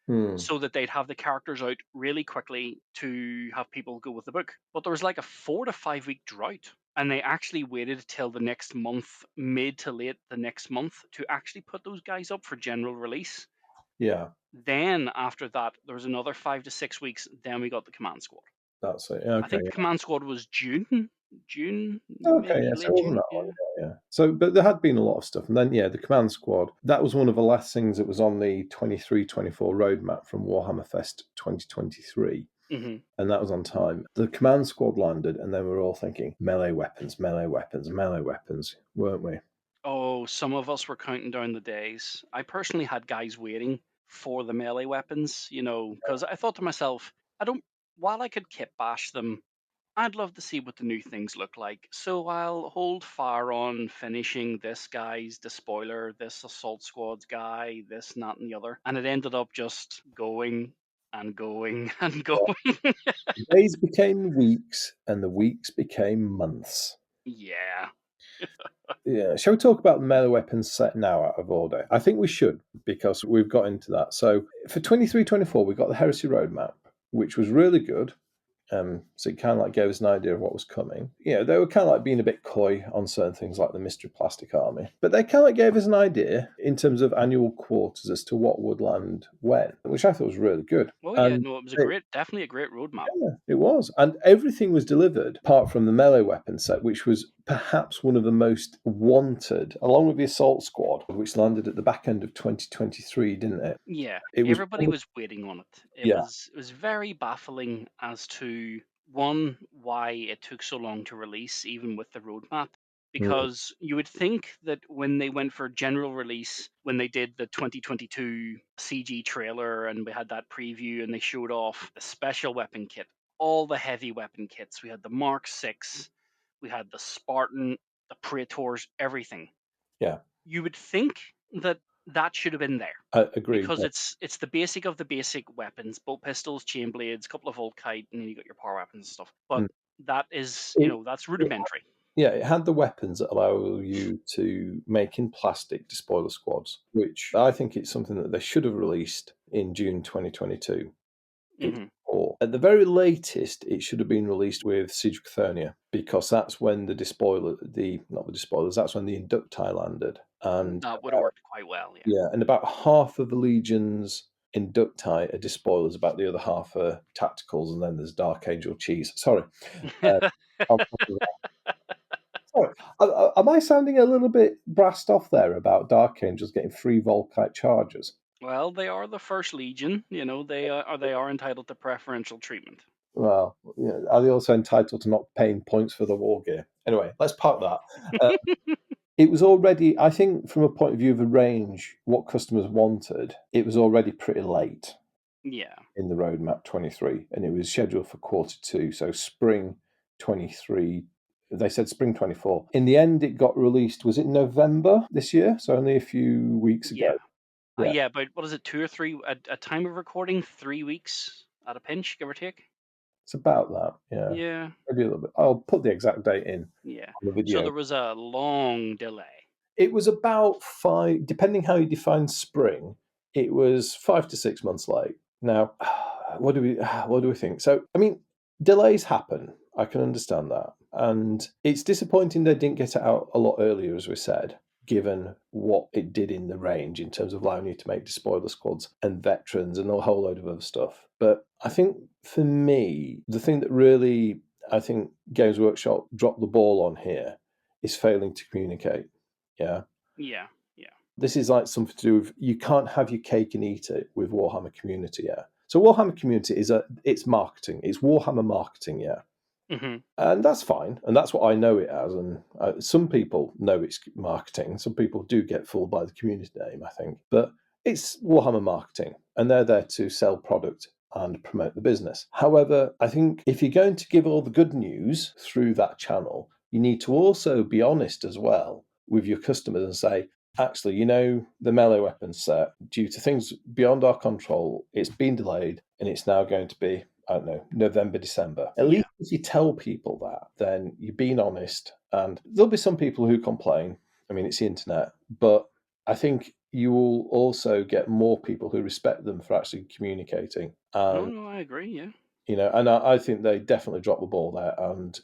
Hmm. so that they'd have the characters out really quickly to have people go with the book. But there was like a 4 to 5 week drought, and they actually waited till the next month, mid to late the next month, to actually put those guys up for general release. Yeah. Then after that, there was another 5 to 6 weeks. Then we got the command squad. That's it. I Okay. think the command squad was June, Okay, maybe yeah, so late it wasn't June. that long, Yeah. yeah. So, but there had been a lot of stuff, and then yeah, the command squad. That was one of the last things that was on the 23-24 roadmap from Warhammer Fest 2023, hmm and that was on time. The command squad landed, and then we were all thinking melee weapons, melee weapons, melee weapons, weren't we? Oh, some of us were counting down the days. I personally had guys waiting for the melee weapons, because I thought to myself, I don't. While I could kit bash them, I'd love to see what the new things look like. So I'll hold fire on finishing this guy's despoiler, this assault squad's guy, this, and that, and the other. And it ended up just going and going and going. The days became weeks, and the weeks became months. Yeah. Yeah, shall we talk about the melee weapons set now out of order? I think we should because we've got into that. So for 23-24, we got the Heresy Roadmap, which was really good. So it kind of like gave us an idea of what was coming. You know, they were kind of like being a bit coy on certain things like the Mystery Plastic Army, but they kind of like gave us an idea in terms of annual quarters as to what would land when, which I thought was really good. Oh yeah, And no, it was it, definitely a great roadmap. yeah, it was. And everything was delivered apart from the melee weapon set, which was perhaps one of the most wanted, along with the Assault Squad, which landed at the back end of 2023, didn't it? Yeah, It was, everybody was waiting on it. It yeah. was it was very baffling as to one why it took so long to release, even with the roadmap. Mm, Because you would think that when they went for general release, when they did the 2022 CG trailer and we had that preview and they showed off the special weapon kit, all the heavy weapon kits. We had the Mark 6, we had the Spartan, the Praetors, everything. yeah, You would think that that should have been there I agree. because Yeah. it's the basic of the basic weapons: bolt pistols, chain blades, couple of Volkite, and then you got your power weapons and stuff. But Mm. that is, It, that's it rudimentary. Yeah, it had the weapons that allow you to make in plastic despoiler squads, which I think it's something that they should have released in June 2022. It's hmm 2024. At the very latest, it should have been released with Siege of Cathernia, because that's when the despoilers, that's when the Inducti landed. And That would have worked quite well, yeah. yeah, and about half of the Legion's Inducti are despoilers, about the other half are tacticals, and then there's Dark Angel cheese. Sorry. Uh, on top of that. Sorry. Am I sounding a little bit brassed off there about Dark Angels getting free Volkite charges? Well, they are the first Legion. They are entitled to preferential treatment. Well, are they also entitled to not paying points for the war gear? Anyway, let's park that. It was already, I think, from a point of view of the range, what customers wanted, it was already pretty late Yeah. in the roadmap 23, and it was scheduled for Q2, so spring 23. They said spring 24. In the end, it got released, was it November this year? So only a few weeks ago. Yeah. Yeah, Yeah, but what is it, 2 or 3 at time of recording, 3 weeks at a pinch, give or take? it's about that. Yeah, Yeah. maybe a little bit. I'll put the exact date in Yeah. on the So video. there was a long delay. It was about 5, depending how you define spring, it was 5 to 6 months late. Now, what do we think? So, I mean, delays happen. I can understand that. And it's disappointing they didn't get it out a lot earlier, as we said, given what it did in the range in terms of allowing you to make despoiler squads and veterans and a whole load of other stuff. But I think for me, the thing that really, I think Games Workshop dropped the ball on here is failing to communicate. Yeah. Yeah. Yeah. This is like something to do with, you can't have your cake and eat it with Warhammer Community, yeah. So Warhammer Community it's marketing, it's Warhammer marketing, yeah. Hmm. And that's fine, and that's what I know it as. And some people know it's marketing. Some people do get fooled by the community name, I think. But it's Warhammer marketing, and they're there to sell product and promote the business. However, I think if you're going to give all the good news through that channel, you need to also be honest as well with your customers and say, actually, the melee weapon set, due to things beyond our control, it's been delayed, and it's now going to be, I don't know, November, December. At Yeah. least if you tell people that, then you're being honest. And there'll be some people who complain. I mean, it's the internet. But I think you will also get more people who respect them for actually communicating. No, And, no, I agree, yeah. I think they definitely dropped the ball there. And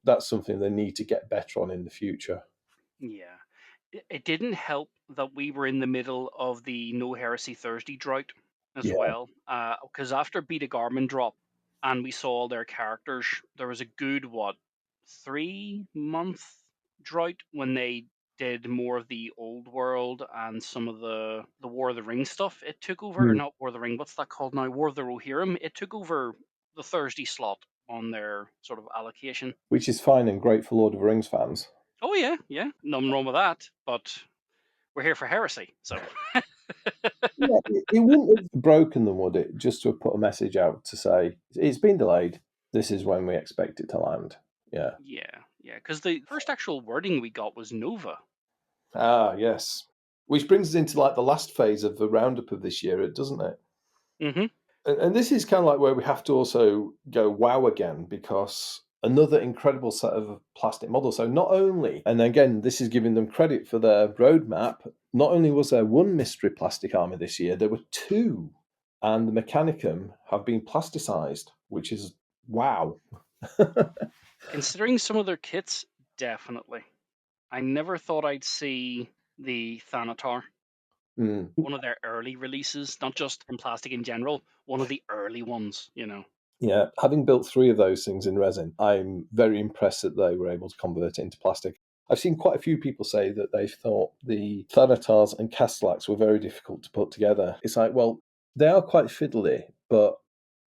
that's something they need to get better on in the future. Yeah. It didn't help that we were in the middle of the No Heresy Thursday drought as Yeah. well. Because after Beta-Garmon dropped and we saw all their characters, there was a good, 3-month drought when they did more of the old world and some of the War of the Ring stuff. It took over, or Mm. not War of the Ring, what's that called now? War of the Rohirrim. It took over the Thursday slot on their sort of allocation. Which is fine and great for Lord of the Rings fans. Oh yeah, yeah, nothing wrong with that. But we're here for heresy, so Yeah, it wouldn't have broken them, would it? Just to have put a message out to say it's been delayed. This is when we expect it to land. Yeah. yeah, yeah. Because the first actual wording we got was Nova. Ah, yes. Which brings us into like the last phase of the roundup of this year, doesn't it? Mm-hmm. And this is kind of like where we have to also go wow again, because another incredible set of plastic models. So not only, and again, this is giving them credit for their roadmap, not only was there one mystery plastic army this year, there were two. And the Mechanicum have been plasticized, which is wow. Considering some of their kits, definitely. I never thought I'd see the Thanatar, Mm. one of their early releases, not just in plastic in general, one of the early ones. Yeah, having built three of those things in resin, I'm very impressed that they were able to convert it into plastic. I've seen quite a few people say that they thought the Thanatars and Castellax were very difficult to put together. It's like, well, they are quite fiddly, but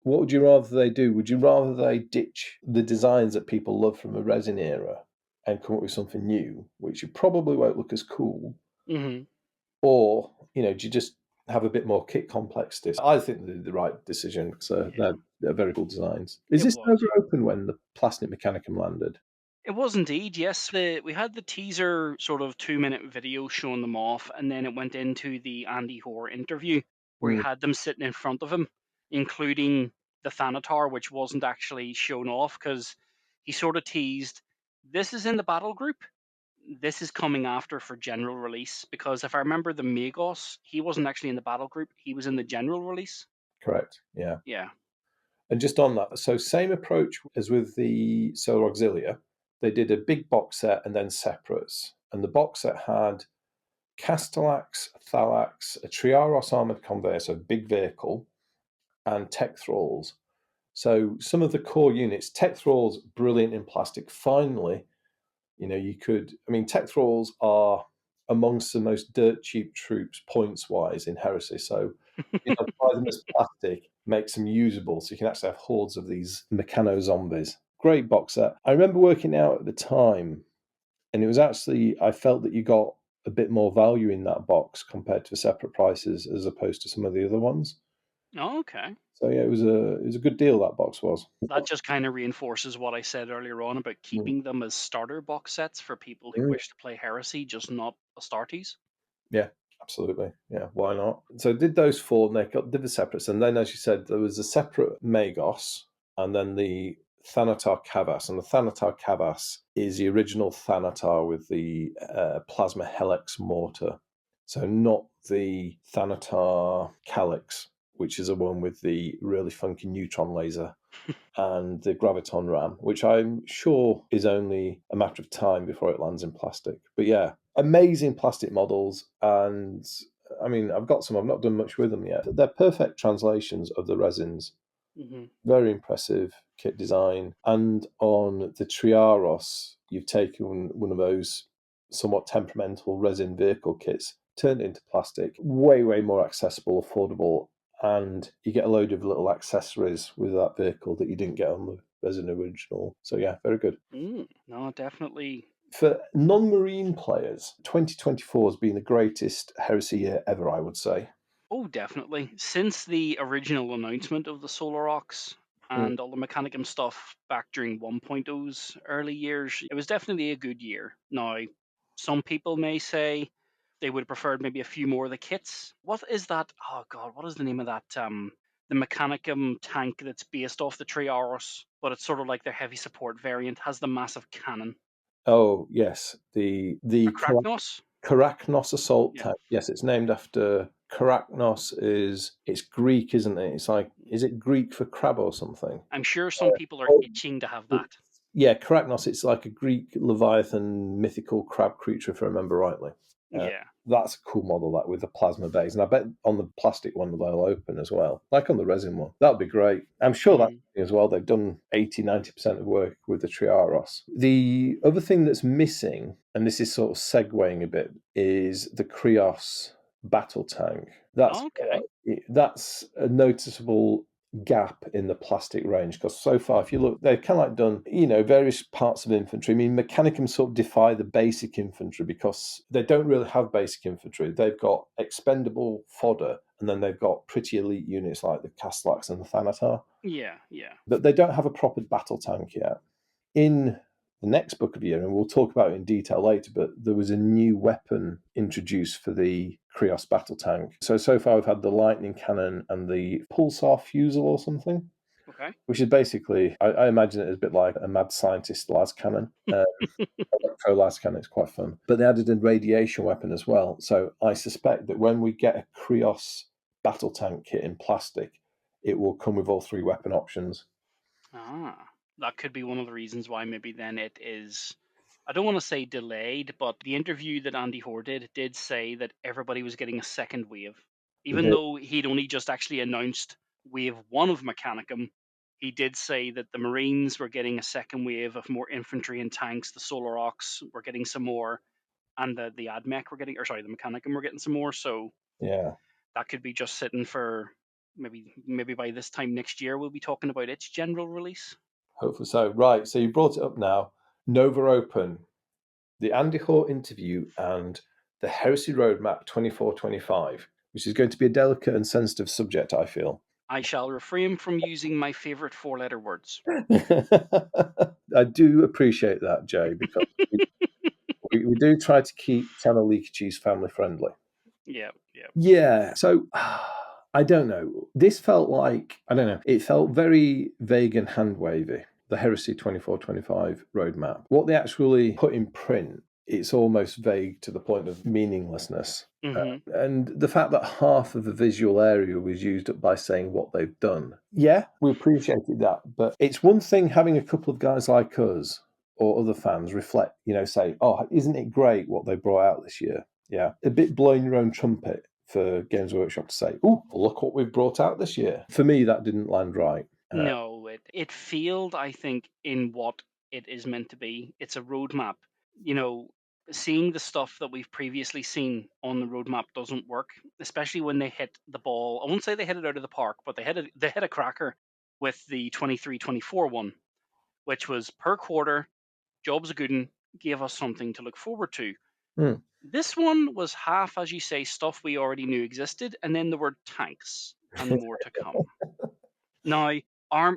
what would you rather they do? Would you rather they ditch the designs that people love from the resin era and come up with something new, which you probably won't look as cool, Mm-hmm. or do you just have a bit more kit complexity? I think they did the right decision because Yeah, they're very cool designs. Is it this was. over open when the plastic Mechanicum landed? It was indeed, yes. We had the teaser sort of 2-minute video showing them off, and then it went into the Andy Hoare interview where he Mm, had them sitting in front of him, including the Thanatar, which wasn't actually shown off because he sort of teased, this is in the battle group. This is coming after for general release. Because if I remember the Magos, he wasn't actually in the battle group, he was in the general release. correct. Yeah. Yeah. And just on that, so same approach as with the Solar Auxilia. They did a big box set and then separates. And the box set had Castellax, Thalax, a Triaros armored conveyor, so a big vehicle, and tech thralls. So some of the core units, tech thralls, brilliant in plastic. Finally, you could. I mean, tech thralls are amongst the most dirt cheap troops points wise in Heresy. So buy them as plastic, makes them usable, so you can actually have hordes of these mechano zombies. Great box set. I remember working out at the time, and it was actually, I felt that you got a bit more value in that box compared to separate prices as opposed to some of the other ones. Oh, okay. So yeah, it was a good deal, that box was. That just kind of reinforces what I said earlier on about Mm. keeping them as starter box sets for people who Mm. wish to play Heresy, just not Astartes. Yeah, absolutely. Yeah, why not? So did those four, and did the separates, and then, as you said, there was a separate Magos, and then the Thanatar Kavas, and the Thanatar Kavas is the original Thanatar with the plasma helix mortar. So not the Thanatar Calyx, which is the one with the really funky neutron laser and the graviton ram, which I'm sure is only a matter of time before it lands in plastic. But yeah, amazing plastic models. And I mean, I've got some, I've not done much with them yet. They're perfect translations of the resins. Mm-hmm. Very impressive kit design. And on the Triaros, you've taken one of those somewhat temperamental resin vehicle kits, turned it into plastic, way, way more accessible, affordable, and you get a load of little accessories with that vehicle that you didn't get on the resin original. So yeah, very good. No, definitely. For non-marine players, 2024 has been the greatest Heresy year ever, I would say. Oh, definitely. Since the original announcement of the Solar Aux Mm. and all the Mechanicum stuff back during 1.0's early years, it was definitely a good year. Now, some people may say they would have preferred maybe a few more of the kits. What is that? Oh God, what is the name of that? The Mechanicum tank that's based off the Triaros, but it's sort of like their heavy support variant, has the massive cannon. Oh yes, the Arachnos? Karachnos assault Yeah. tank. Yes, it's named after Karachnos. It's Greek, isn't it? It's like, is it Greek for crab or something? I'm sure some people are Oh, itching to have that. yeah, Karachnos. It's like a Greek Leviathan mythical crab creature, if I remember rightly. Uh, Yeah. that's a cool model, that, with the plasma base, and I bet on the plastic one they'll open as well, like on the resin one. That'd be great. I'm sure that as well. They've done 80-90% of work with the Triaros. The other thing that's missing, and this is sort of segueing a bit, is the Krios battle tank. Okay. That's a noticeable gap in the plastic range, because so far, if you look, they've kind of like done various parts of infantry. I mean, Mechanicum sort of defy the basic infantry because they don't really have basic infantry. They've got expendable fodder, and then they've got pretty elite units like the Castellax and the Thanatar, Yeah, yeah. but they don't have a proper battle tank yet. In the next book of year, and we'll talk about it in detail later, but there was a new weapon introduced for the Krios battle tank. So far we've had the lightning cannon and the pulsar fusel or something, Okay. which is basically, I imagine it as a bit like a mad scientist las cannon. Electro las cannon, it's quite fun. But they added a radiation weapon as well. So I suspect that when we get a Krios battle tank kit in plastic, it will come with all three weapon options. That could be one of the reasons why maybe then it is. I don't want to say delayed, but the interview that Andy Hoare did say that everybody was getting a second wave. He Even did. though he'd only just actually announced wave one of Mechanicum, he did say that the Marines were getting a second wave of more infantry and tanks, the Solar Aux were getting some more, and the AdMech were getting, or sorry, the Mechanicum were getting some more. So Yeah. that could be just sitting for maybe by this time next year we'll be talking about its general release. Hopefully so. Right, so you brought it up now. Nova Open, the Andy Hoare interview, and the Heresy Roadmap 24-25, which is going to be a delicate and sensitive subject, I feel. I shall refrain from using my favorite four-letter words. I do appreciate that, Jay, because we do try to keep Channel Leaky Cheese family friendly. Yeah, yeah. Yeah, so I don't know. This felt like, I don't know, it felt very vague and hand wavy, the Heresy 24-25 roadmap. What they actually put in print it's almost vague to the point of meaninglessness. Hmm. And the fact that half of the visual area was used up by saying what they've done. Yeah, we appreciated that. But it's one thing having a couple of guys like us or other fans reflect, say, oh, isn't it great what they brought out this year? Yeah. A bit blowing your own trumpet for Games Workshop to say, oh, look what we've brought out this year. For me, that didn't land right. No, it failed, I think, in what it is meant to be. It's a roadmap. You know, seeing the stuff that we've previously seen on the roadmap doesn't work, especially when they hit the ball. I won't say they hit it out of the park, but they hit a cracker with the 23-24 one, which was per quarter, jobs a good one, gave us something to look forward to. Hmm. This one was half, as you say, stuff we already knew existed, and then the word tanks and more to come. Now,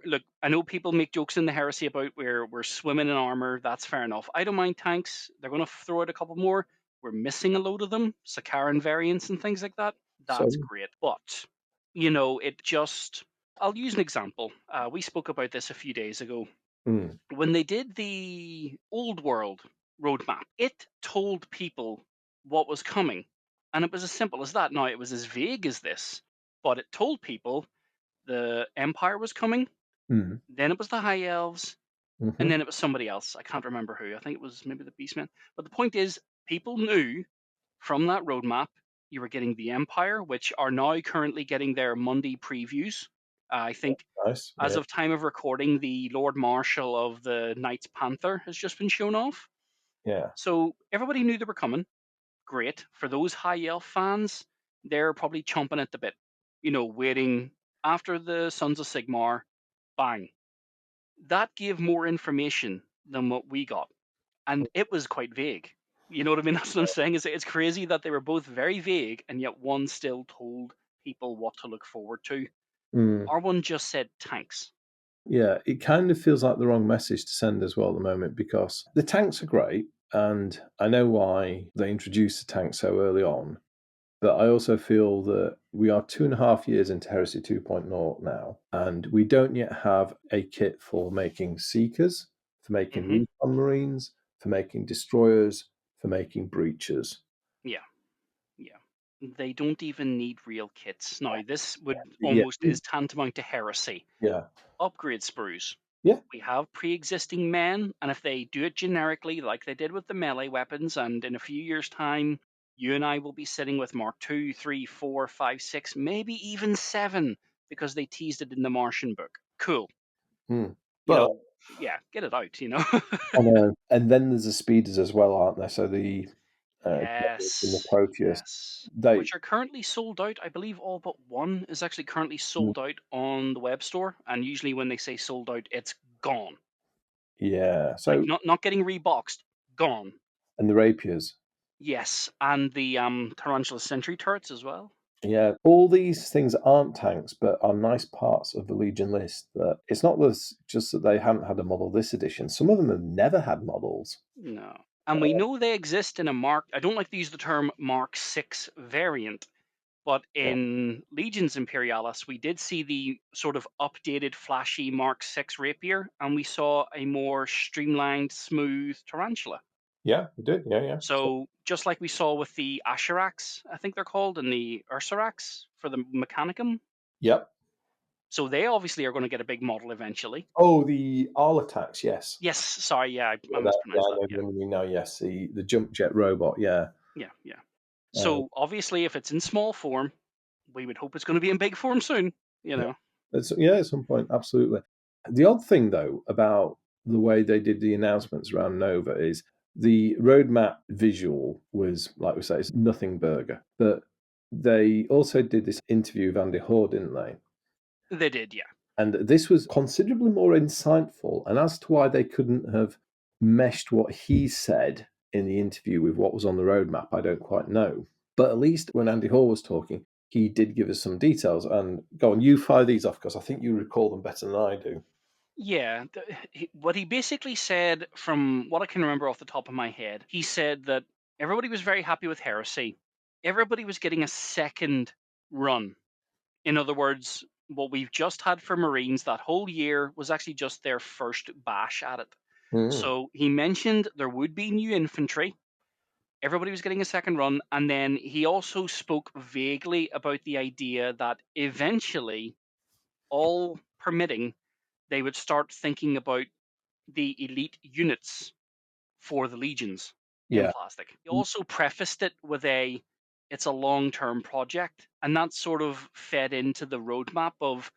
look, I know people make jokes in the Heresy about where we're swimming in armor. That's fair enough. I don't mind tanks. They're going to throw out a couple more. We're missing a load of them, Sakaran variants and things like that. So, That's great. But, it just. I'll use an example. We spoke about this a few days ago. hmm. When they did the Old World roadmap, it told people what was coming. And it was as simple as that. Now, it was as vague as this, but it told people the Empire was coming, Hmm. then it was the High Elves, and Hmm. then it was somebody else. I can't remember who. I think it was maybe the Beastmen. But the point is, people knew from that roadmap you were getting the Empire, which are now currently getting their Monday previews. I think Nice. as Yeah. of time of recording, the Lord Marshal of the Knights Panther has just been shown off. Yeah. So everybody knew they were coming. Great. For those High Elf fans, they're probably chomping at the bit, waiting after the Sons of Sigmar, bang. That gave more information than what we got. And it was quite vague. You know what I mean? That's what I'm saying. It's crazy that they were both very vague, and yet one still told people what to look forward to. Mm. Our one just said tanks. Yeah, it kind of feels like the wrong message to send as well at the moment because the tanks are great, and I know why they introduced the tanks so early on. But I also feel that we are 2.5 years into Heresy 2.0 now, and we don't yet have a kit for making Seekers, for making Hmm. recon Marines, for making Destroyers, for making Breachers. Yeah, yeah. They don't even need real kits. Now, this would Yeah, almost is tantamount to heresy. yeah, Upgrade sprues. yeah, We have pre-existing men, and if they do it generically, like they did with the melee weapons, and in a few years' time, you and I will be sitting with Mark 2, 3, 4, 5, 6, maybe even 7, because they teased it in the Martian book. Cool. mm. You But know, yeah, get it out. I know, and then there's the speeders as well, aren't there? So the in the Yes, Proteus, yes. they Which are currently sold out. I believe all but one is actually currently sold out on the web store. And usually when they say sold out, it's gone. yeah. Like So not getting reboxed, gone. and the rapiers. Yes, and the Tarantula Sentry turrets as well. Yeah, all these things aren't tanks, but are nice parts of the Legion list. That it's not just that they haven't had a model this edition. Some of them have never had models. No. And we know they exist in a Mark, I don't like to use the term Mark 6 variant, but Yeah, in Legions Imperialis, we did see the sort of updated, flashy Mark 6 rapier, and we saw a more streamlined, smooth tarantula. yeah, we did. Yeah, yeah. So, So, just like we saw with the Asherax, I think they're called, and the Ursarax for the Mechanicum. yep. So, they obviously are going to get a big model eventually. Oh, the Arlatax, yes. Yes, sorry, yeah, I Yeah, mispronounced I that. know Yeah, the one you mean now. Yes, the jump jet robot. Yeah. yeah, yeah. Uh, So, obviously, if it's in small form, we would hope it's going to be in big form soon, you yeah. know. Yeah, at some point, absolutely. The odd thing, though, about the way they did the announcements around Nova is the roadmap visual was, like we say, it's nothing burger. But they also did this interview with Andy Hoare, didn't they? They did, yeah. And this was considerably more insightful. And as to why they couldn't have meshed what he said in the interview with what was on the roadmap, I don't quite know. But at least when Andy Hall was talking, he did give us some details. And go on, you fire these off because I think you recall them better than I do. Yeah, what he basically said, from what I can remember off the top of my head, he said that everybody was very happy with Heresy. Everybody was getting a second run. In other words, what we've just had for Marines that whole year was actually just their first bash at it. Mm. So he mentioned there would be new infantry. Everybody was getting a second run, and then he also spoke vaguely about the idea that eventually, all permitting, they would start thinking about the elite units for the legions in Yeah. plastic. He also prefaced it with it's a long-term project, and that sort of fed into the roadmap of,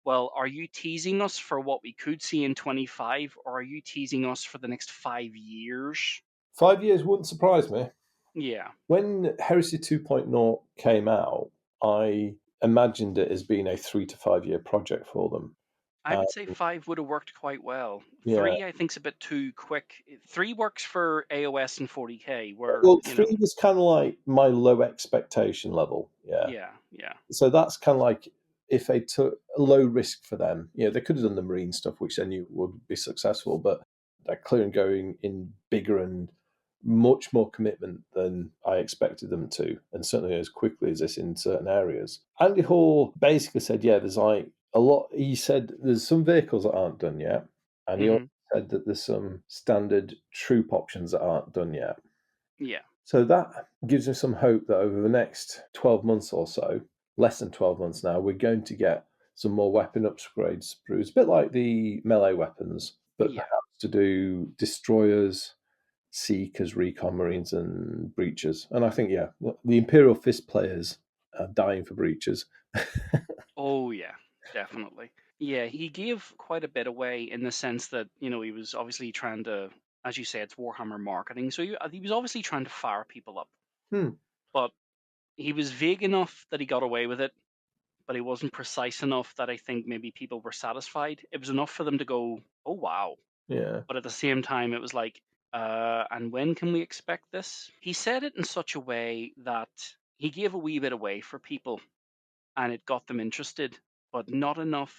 well, are you teasing us for what we could see in 25, or are you teasing us for the next 5 years? 5 years wouldn't surprise me. Yeah, When Heresy 2.0 came out, I imagined it as being a 3 to 5 year project for them. I Uh, would say 5 would have worked quite well. yeah. 3, I think, is a bit too quick. 3 works for AOS and 40k, where, Well, 3 was kind of like my low expectation level. Yeah. yeah, yeah, So that's kind of like if they took a low risk for them, they could have done the marine stuff, which they knew would be successful, but they're clearly going in bigger and much more commitment than I expected them to, and certainly as quickly as this in certain areas. Andy Hall basically said, yeah, there's like a lot. He said there's some vehicles that aren't done yet, and he also hmm said that there's some standard troop options that aren't done yet. yeah, So that gives me some hope that over the next 12 months or so, less than 12 months now, we're going to get some more weapon upgrades through. It's a bit like the melee weapons, but yeah. perhaps to do destroyers, seekers, recon marines, and breachers. And I think, yeah, the Imperial Fist players are dying for breachers. Oh yeah, definitely. Yeah, he gave quite a bit away in the sense that, he was obviously trying to, as you say, it's Warhammer marketing. So he was obviously trying to fire people up, Hmm. but he was vague enough that he got away with it, but he wasn't precise enough that I think maybe people were satisfied. It was enough for them to go, "Oh wow." Yeah. But at the same time it was like, and when can we expect this? He said it in such a way that he gave a wee bit away for people and it got them interested, but not enough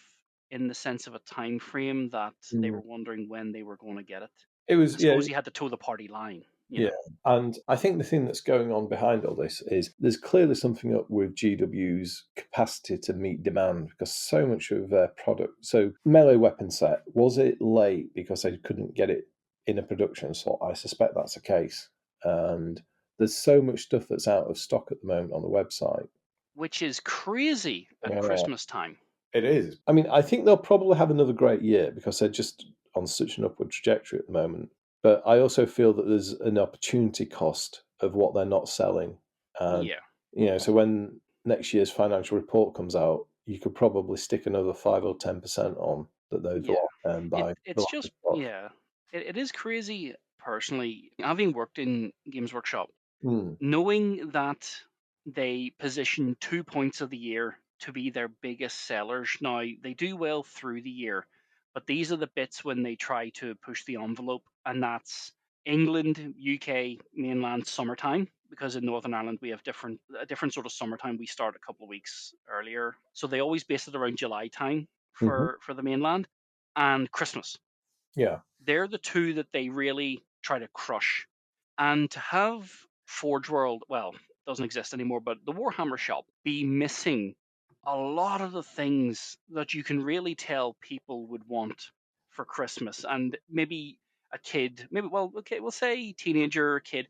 in the sense of a time frame that they Hmm. were wondering when they were going to get it. It I was, yeah. suppose he had to toe the party line, you Yeah. know. And I think the thing that's going on behind all this is there's clearly something up with GW's capacity to meet demand because so much of their product. So, melee weapon set, was it late because they couldn't get it in a production slot? I suspect that's the case. And there's so much stuff that's out of stock at the moment on the website. Which is crazy at Yeah, Christmas time. it is. I mean, I think they'll probably have another great year because they're just on such an upward trajectory at the moment. But I also feel that there's an opportunity cost of what they're not selling. And, Yeah. so when next year's financial report comes out, you could probably stick another 5 or 10% on that they've Yeah. lost by the It's lack of just stock. yeah. It is crazy personally, having worked in Games Workshop, Hmm. knowing that they position 2 points of the year to be their biggest sellers. Now, they do well through the year, but these are the bits when they try to push the envelope, and that's England, UK, mainland summertime. Because in Northern Ireland we have a different sort of summertime. We start a couple of weeks earlier, so they always base it around July time Hmm. for the mainland, and Christmas. Yeah. They're the two that they really try to crush. And to have Forge World, well, doesn't exist anymore, but the Warhammer shop be missing a lot of the things that you can really tell people would want for Christmas. And maybe a kid, maybe, well, okay, we'll say teenager or kid,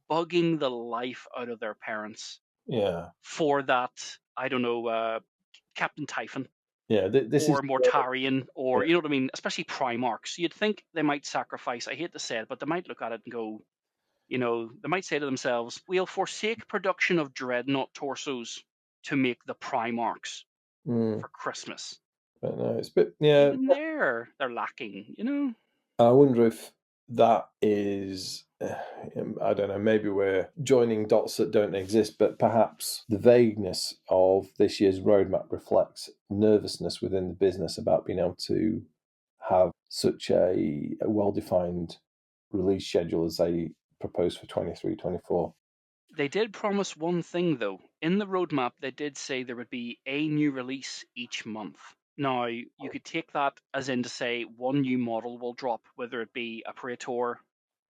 bugging the life out of their parents Yeah. for that, I don't know, Captain Typhon Yeah. This is, or Mortarian, yeah. or you know what I mean, especially Primarchs. You'd think they might sacrifice. I hate to say it, but they might look at it and go, they might say to themselves, "We'll forsake production of dreadnought torsos to make the Primarchs Mm, for Christmas." but no, it's a bit, yeah. Even there, they're lacking. I wonder if that is, I don't know, maybe we're joining dots that don't exist, but perhaps the vagueness of this year's roadmap reflects nervousness within the business about being able to have such a well defined release schedule as they propose for 23, 24. They did promise one thing though. In the roadmap, they did say there would be a new release each month. Now, you could take that as in to say one new model will drop, whether it be a Praetor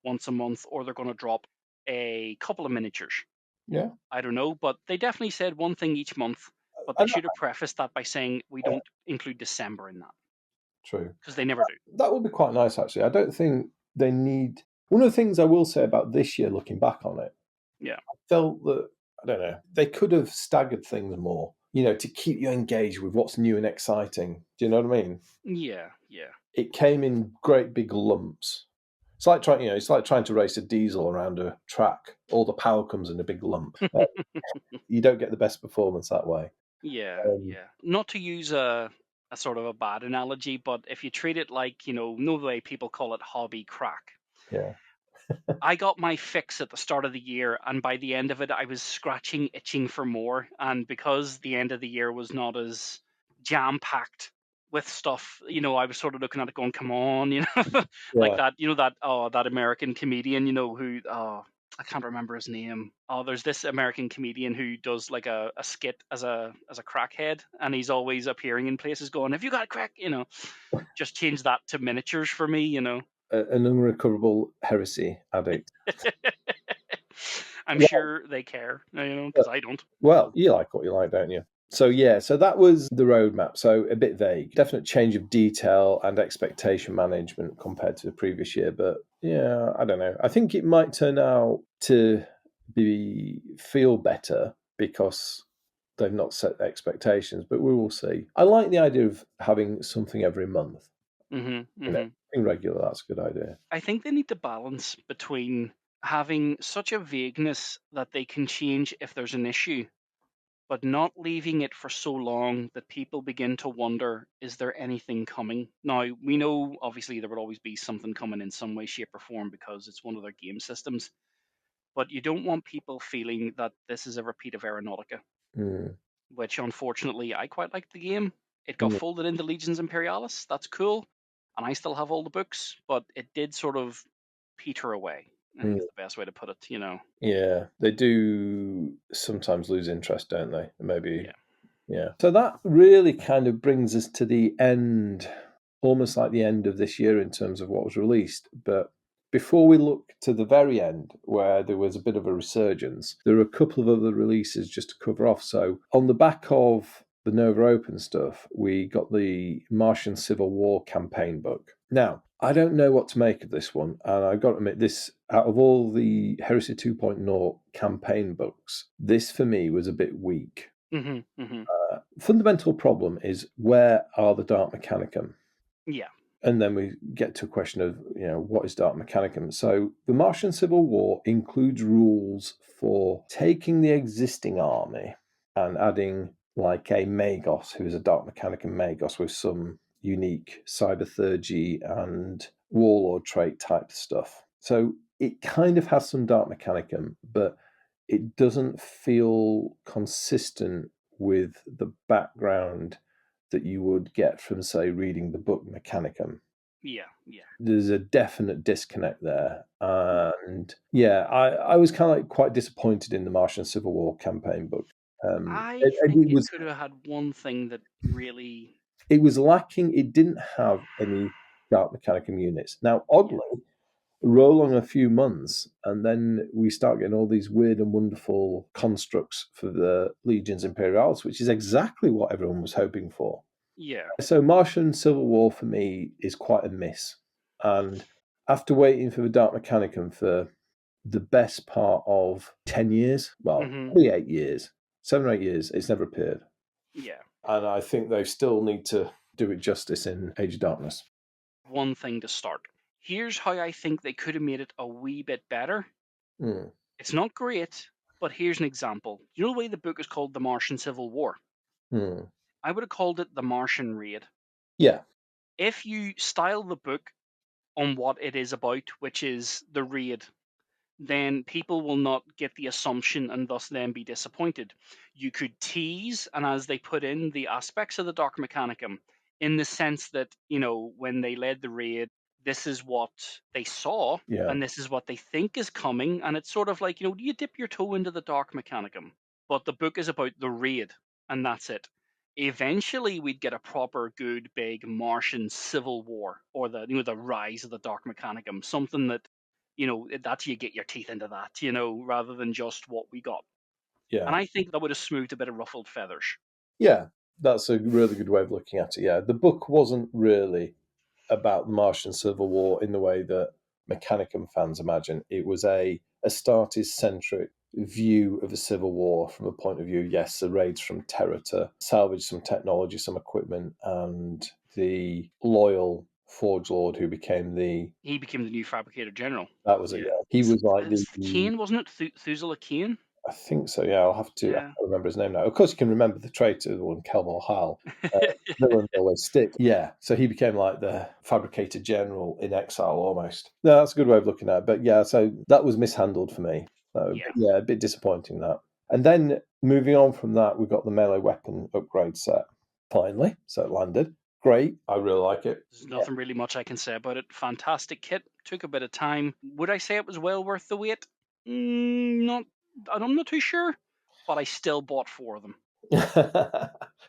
once a month or they're going to drop a couple of miniatures. Yeah. I don't know, but they definitely said one thing each month, but they And should have prefaced that by saying we yeah, don't include December in that true. because they never do. That would be quite nice, actually. I don't think they need. One of the things I will say about this year, looking back on it, Yeah. Felt that, I don't know, they could have staggered things more, to keep you engaged with what's new and exciting. Do you know what I mean? Yeah. Yeah. It came in great big lumps. It's like trying to race a diesel around a track. All the power comes in a big lump. You don't get the best performance that way. Yeah, Um, yeah. Not to use a sort of a bad analogy, but if you treat it like, no way people call it hobby crack. yeah, I got my fix at the start of the year, and by the end of it, I was scratching, itching for more. And because the end of the year was not as jam packed with stuff, I was sort of looking at it going, come on, like yeah. that, that American comedian, who, I can't remember his name. Oh, there's this American comedian who does like a skit as a crackhead, and he's always appearing in places going, "Have you got a crack?" Just change that to miniatures for me. An unrecoverable heresy addict. I'm sure they care, because I don't. Well, you like what you like, don't you? So yeah, so that was the roadmap. So a bit vague. Definite change of detail and expectation management compared to the previous year. But yeah, I don't know. I think it might turn out to feel better because they've not set expectations, but we will see. I like the idea of having something every month. hmm You know, hmm being regular, that's a good idea. I think they need to balance between having such a vagueness that they can change if there's an issue, but not leaving it for so long that people begin to wonder, is there anything coming? Now, we know obviously there will always be something coming in some way, shape, or form because it's one of their game systems, but you don't want people feeling that this is a repeat of Aeronautica, Mm, which unfortunately I quite liked the game. It got mm, folded into Legions Imperialis. That's cool. And I still have all the books, but it did sort of peter away. I think mm. is the best way to put it. Yeah, they do sometimes lose interest, don't they? Maybe. Yeah. Yeah. So that really kind of brings us to the end, almost like the end of this year in terms of what was released. But before we look to the very end, where there was a bit of a resurgence, there are a couple of other releases just to cover off. So on the back of the Nova Open stuff, we got the Martian Civil War campaign book. Now, I don't know what to make of this one, and I've got to admit, this out of all the Heresy 2.0 campaign books, this for me was a bit weak. hmm hmm Fundamental problem is, where are the Dark Mechanicum? Yeah. And then we get to a question of, what is Dark Mechanicum? So the Martian Civil War includes rules for taking the existing army and adding like a Magos, who is a Dark Mechanicum Magos with some unique cybertheurgy and warlord trait type stuff. So it kind of has some Dark Mechanicum, but it doesn't feel consistent with the background that you would get from, say, reading the book Mechanicum. Yeah. Yeah. There's a definite disconnect there. And yeah, I was kind of like quite disappointed in the Martian Civil War campaign book. I think It it was could have had one thing that really, it was lacking. It didn't have any Dark Mechanicum units. Now, yeah, oddly, roll on a few months, and then we start getting all these weird and wonderful constructs for the Legions Imperialis, which is exactly what everyone was hoping for. yeah, So Martian Civil War for me is quite a miss. And after waiting for the Dark Mechanicum for the best part of 10 years, well, hmm probably 8 years, 7 or 8 years, it's never appeared. yeah. And I think they still need to do it justice in Age of Darkness. One thing to start. Here's how I think they could have made it a wee bit better. Mm, It's not great, but here's an example. You know the way the book is called The Martian Civil War? mm. I would have called it The Martian Raid. Yeah, If you style the book on what it is about, which is the raid, then people will not get the assumption and thus then be disappointed. You could tease, and as they put in the aspects of the Dark Mechanicum, in the sense that, when they led the raid, this is what they saw, yeah, and this is what they think is coming. And it's sort of like, do you dip your toe into the Dark Mechanicum? But the book is about the raid, and that's it. Eventually, we'd get a proper, good, big Martian civil war, or the rise of the Dark Mechanicum, something that that's you get your teeth into that, rather than just what we got. And yeah. I think that would have smoothed a bit of ruffled feathers. Yeah, that's a really good way of looking at it. Yeah, the book wasn't really about the Martian Civil War in the way that Mechanicum fans imagine. It was a Astartes centric view of the Civil War from a point of view, yes, the raids from Terra to salvage some technology, some equipment, and the loyal Forge Lord who became the... He became the new Fabricator General. That was it, yeah. He was like It's Kane, wasn't it? Thuzela Kane? I think so, yeah. I Yeah. can't remember his name now. Of course, you can remember the traitor, the one, Kelmore Hal. Villains always stick. Yeah, so he became like the Fabricator General in exile almost. No, that's a good way of looking at it. But yeah, so that was mishandled for me. So, Yeah. yeah, a bit disappointing that. And then moving on from that, we got the melee weapon upgrade set. Finally, so it landed. Great. I really like it. There's nothing really much I can say about it. Fantastic kit. Took a bit of time. Would I say it was well worth the wait? Not. I'm not too sure, but I still bought 4 of them.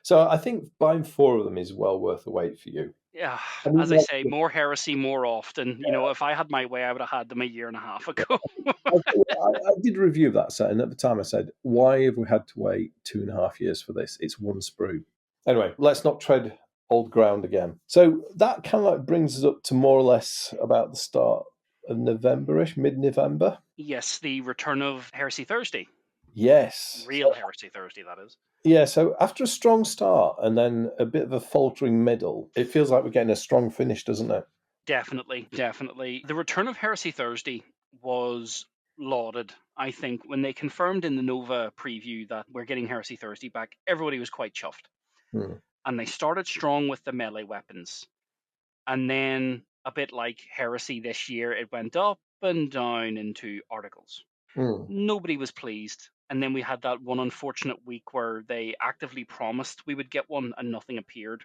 So I think buying 4 of them is well worth the wait for you. Yeah, I mean, as I say, more heresy, more often. You know, if I had my way, I would have had them a year and a half ago. I did a review of that set, and at the time I said, why have we had to wait 2.5 years for this? It's one sprue. Anyway, let's not tread old ground again. So that kind of like brings us up to more or less about the start of November-ish, mid-November. Yes, the return of Heresy Thursday. Yes. Real Heresy Thursday, that is. Yeah, so after a strong start and then a bit of a faltering middle, it feels like we're getting a strong finish, doesn't it? Definitely, definitely. The return of Heresy Thursday was lauded. I think when they confirmed in the Nova preview that we're getting Heresy Thursday back, everybody was quite chuffed. Hmm. And they started strong with the melee weapons. And then, a bit like Heresy this year, it went up and down into articles. Hmm. Nobody was pleased. And then we had that one unfortunate week where they actively promised we would get one and nothing appeared.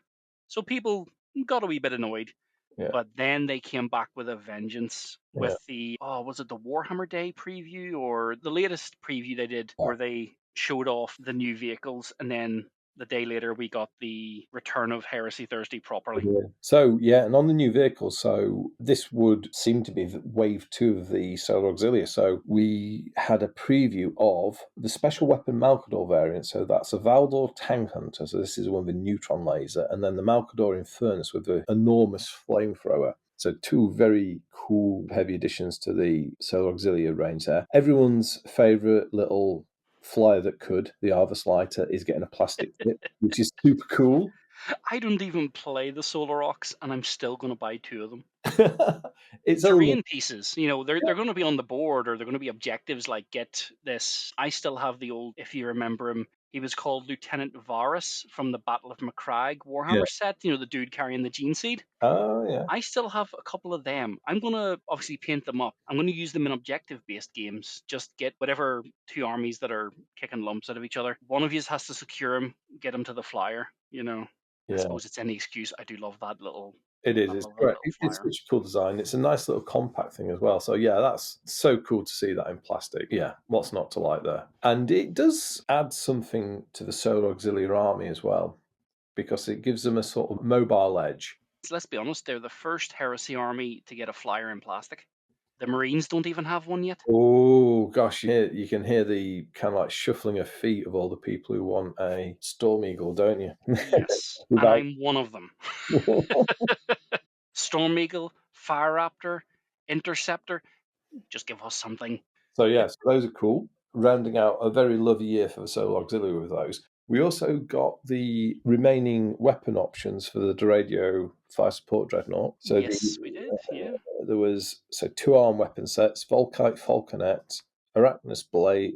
So people got a wee bit annoyed. Yeah. But then they came back with a vengeance Yeah. with the, was it the Warhammer Day preview or the latest preview they did where they showed off the new vehicles, and then the day later we got the return of Heresy Thursday properly. So, yeah, and on the new vehicles, so this would seem to be wave 2 of the Solar Auxilia. So we had a preview of the special weapon Malcador variant. So that's a Valdor Tank Hunter. So this is one with a neutron laser. And then the Malcador Infernus with the enormous flamethrower. So 2 very cool heavy additions to the Solar Auxilia range there. Everyone's favourite little flyer that could, the Arvus Lighter, is getting a plastic tip, which is super cool. I don't even play the Solar Aux, and I'm still going to buy 2 of them. It's Terrain pieces, you know, they're going to be on the board, or they're going to be objectives like get this. I still have the old, if you remember him, he was called Lieutenant Varus from the Battle of Macragge Warhammer set, you know, the dude carrying the gene seed. Oh, yeah. I still have a couple of them. I'm going to obviously paint them up. I'm going to use them in objective-based games. Just get whatever 2 armies that are kicking lumps out of each other. One of you has to secure them, get them to the flyer, you know. I Yeah, suppose it's any excuse. I do love that little. it is. I It's love that great. little It's flyer. such a cool design. It's a nice little compact thing as well. So, yeah, that's so cool to see that in plastic. Yeah, what's not to like there? And it does add something to the Solar Auxiliary army as well, because it gives them a sort of mobile edge. So let's be honest, they're the first heresy army to get a flyer in plastic. The Marines don't even have one yet. Oh, gosh, you can hear the kind of like shuffling of feet of all the people who want a Storm Eagle, don't you? Yes, and Without... I'm one of them. Storm Eagle, Fire Raptor, Interceptor, just give us something. So, yes, those are cool. Rounding out a very lovely year for the Solar Auxiliary with those. We also got the remaining weapon options for the Duradio Fire Support Dreadnought. So Yes, we did, yeah. there was 2 arm weapon sets: Volkite Falconet, Arachnus Blade.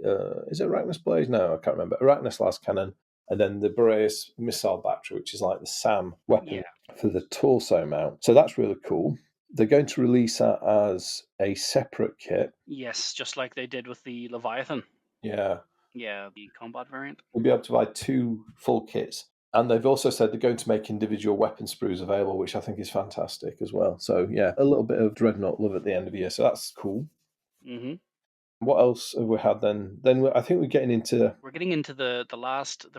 Is it Arachnus Blade? No, I can't remember. Arachnus Las Cannon, and then the Boreas missile battery, which is like the SAM weapon for the torso mount. So that's really cool. They're going to release that as a separate kit. Yes, just like they did with the Leviathan. Yeah. Yeah, the combat variant. We'll be able to buy 2 full kits. And they've also said they're going to make individual weapon sprues available, which I think is fantastic as well. So, yeah, a little bit of Dreadnought love at the end of the year. So that's cool. Mm-hmm. What else have we had then? Then I think we're getting into... We're getting into the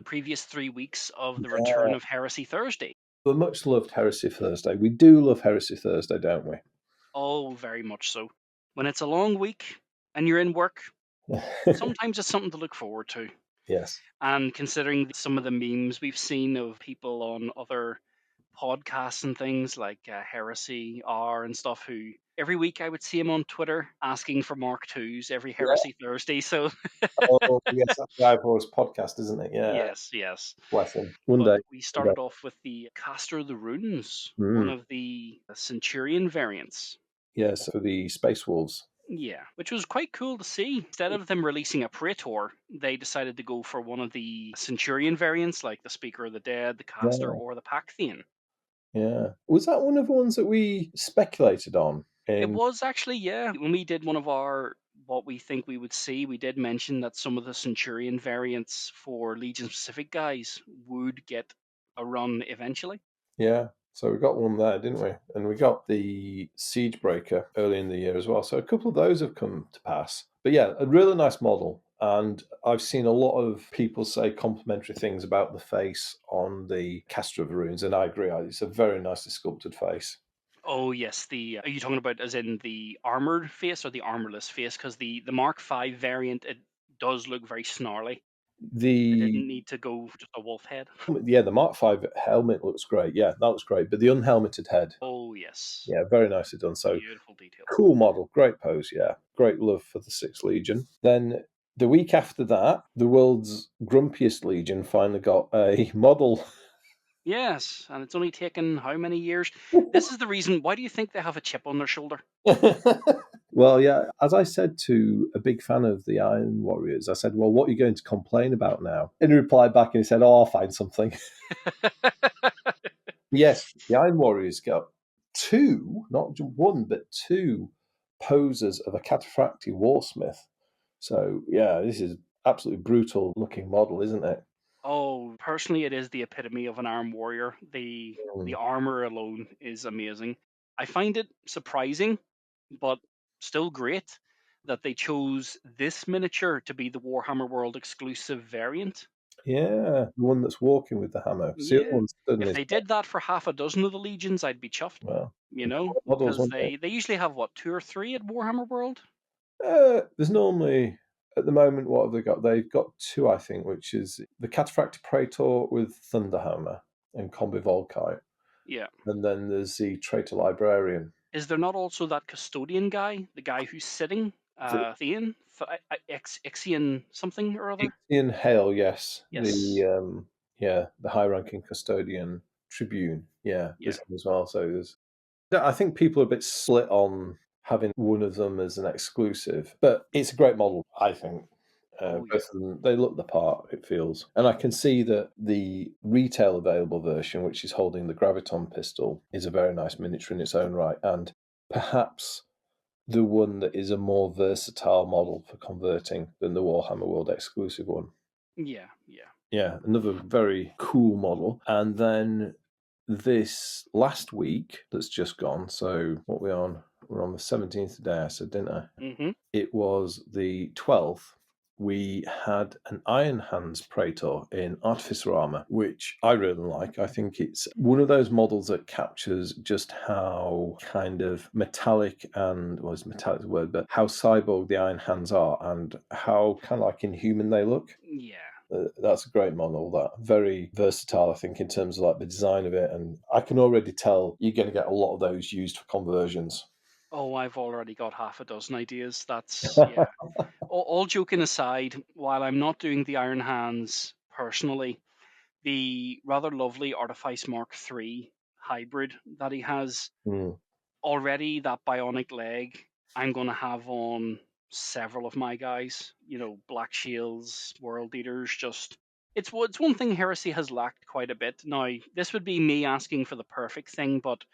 previous 3 weeks of the return of Heresy Thursday. the much loved Heresy Thursday. We do love Heresy Thursday, don't we? Oh, very much so. When it's a long week and you're in work, sometimes it's something to look forward to. Yes. And considering some of the memes we've seen of people on other podcasts and things like Heresy R and stuff who every week I would see him on Twitter asking for Mark Twos every Yeah. Heresy Thursday. So Oh, yes, that's the Horus podcast, isn't it? Yeah. yes, yes. Bless him. One But day. we One day. started off with the Caster of the Runes, one Mm. of the Centurion variants. Yes, for the Space Wolves. Yeah, which was quite cool to see. Instead of them releasing a Praetor, they decided to go for one of the Centurion variants, like the Speaker of the Dead, the Caster, Yeah. or the Pacthian. Yeah. Was that one of the ones that we speculated on? It In was actually, yeah. When we did one of our what we think we would see, we did mention that some of the Centurion variants for Legion specific guys would get a run eventually. Yeah. So we got one there, didn't we? And we got the Siegebreaker early in the year as well. So a couple of those have come to pass. But yeah, a really nice model. And I've seen a lot of people say complimentary things about the face on the Castor of Runes, and I agree. It's a very nicely sculpted face. Oh yes, the are you talking about as in the armored face or the armorless face? Because the Mark V variant, it does look very snarly. They The didn't need to go just a wolf head. Yeah, the Mark V helmet looks great. Yeah, that looks great. But the unhelmeted head, Oh yes, yeah, very nicely done. So beautiful detail. cool model, great pose. Yeah, great love for the Sixth Legion. Then the week after that, the world's grumpiest Legion finally got a model. Yes, and it's only taken how many years? This is the reason. Why do you think they have a chip on their shoulder? Well, yeah, as I said to a big fan of the Iron Warriors, I said, "Well, what are you going to complain about now?" And he replied back and he said, "Oh, I'll find something." Yes, the Iron Warriors got two, not one, but two poses of a Cataphractii Warsmith. So, yeah, this is absolutely brutal looking model, isn't it? Oh, personally, it is the epitome of an armed warrior. The Mm. armor alone is amazing. I find it surprising, but still great that they chose this miniature to be the Warhammer World exclusive variant. Yeah, the one that's walking with the hammer. See, the other Yeah, one stood in if his they did that for half a dozen of the legions, I'd be chuffed. well, You the know, core models, because wasn't it? they usually have what, two or three at Warhammer World. There's normally, at the moment, what have they got? They've got two, I think, which is the Cataphractii Praetor with Thunderhammer and Combi Volkite. Yeah. And then there's the Traitor Librarian. Is there not also that custodian guy, the guy who's sitting, Thean, Ixian something or other? Ian Hale, yes, Yes. the high-ranking custodian tribune, yeah, Yeah. there's him as well. So there's, yeah, I think people are a bit split on having one of them as an exclusive, but it's a great model, I think. Oh yeah. Both of them, they look the part, it feels, and I can see that the retail available version, which is holding the Graviton pistol, is a very nice miniature in its own right, and perhaps the one that is a more versatile model for converting than the Warhammer World exclusive one. Yeah. Yeah. Yeah, another very cool model. And then this last week that's just gone, so what we on? We're on the 17th today, I said, didn't I? Mm-hmm. It was the 12th. We had an Iron Hands Praetor in Artificer armor, which I really like. I think it's one of those models that captures just how kind of metallic and, well, it's metallic the word, but how cyborg the Iron Hands are and how kind of like inhuman they look. Yeah. That's a great model. That very versatile, I think, in terms of like the design of it, and I can already tell you're going to get a lot of those used for conversions. Oh, I've already got half a dozen ideas. That's yeah. All joking aside, while I'm not doing the Iron Hands personally, the rather lovely Artifice Mark III hybrid that he has Mm. already, that bionic leg, I'm going to have on several of my guys. You know, Black Shields, World Eaters. Just it's one thing Heresy has lacked quite a bit. Now, this would be me asking for the perfect thing, but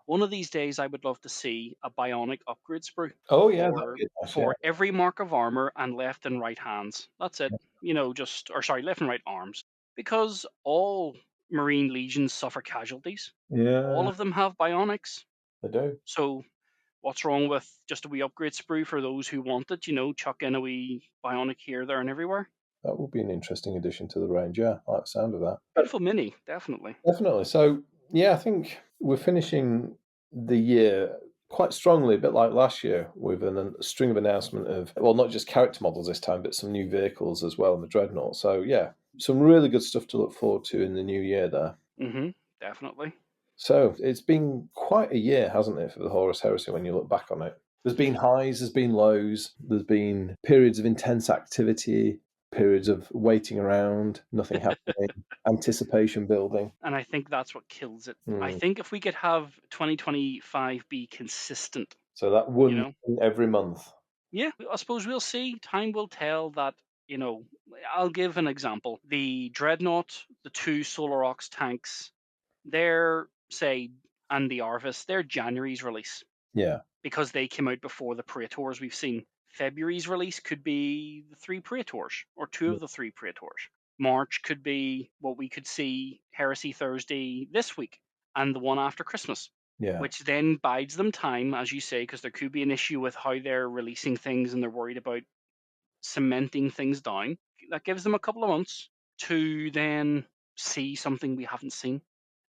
one of these days I would love to see a bionic upgrade sprue Oh yeah, that'd for be nice. Yeah, for every mark of armor and left and right hands. That's it. You know, just or sorry, left and right arms, because all Marine legions suffer casualties. All yeah, of them have bionics. they do. So what's wrong with just a wee upgrade sprue for those who want it? You know, chuck in a wee bionic here, there, and everywhere. That would be an interesting addition to the range. Yeah, I like the sound of that. Beautiful mini, definitely. Definitely. So yeah, I think we're finishing the year quite strongly, a bit like last year, with a string of announcement of, well, not just character models this time, but some new vehicles as well in the Dreadnought. So yeah, some really good stuff to look forward to in the new year there. Mm-hmm. Definitely. So it's been quite a year, hasn't it, for the Horus Heresy when you look back on it? There's been highs, there's been lows, there's been periods of intense activity, periods of waiting around, nothing happening, anticipation building. And I think that's what kills it. I Mm. think if we could have 2025 be consistent, So that you one know, every month. yeah, I suppose we'll see. Time will tell that, you know, I'll give an example. The Dreadnought, the two Solar Aux tanks, they're, say, and the Arvis, they're January's release Yeah. because they came out before the Praetors we've seen. February's release could be the three Praetors or two of the three Praetors. March could be what we could see Heresy Thursday this week and the one after Christmas, Yeah. which then bides them time, as you say, because there could be an issue with how they're releasing things and they're worried about cementing things down. That gives them a couple of months to then see something we haven't seen.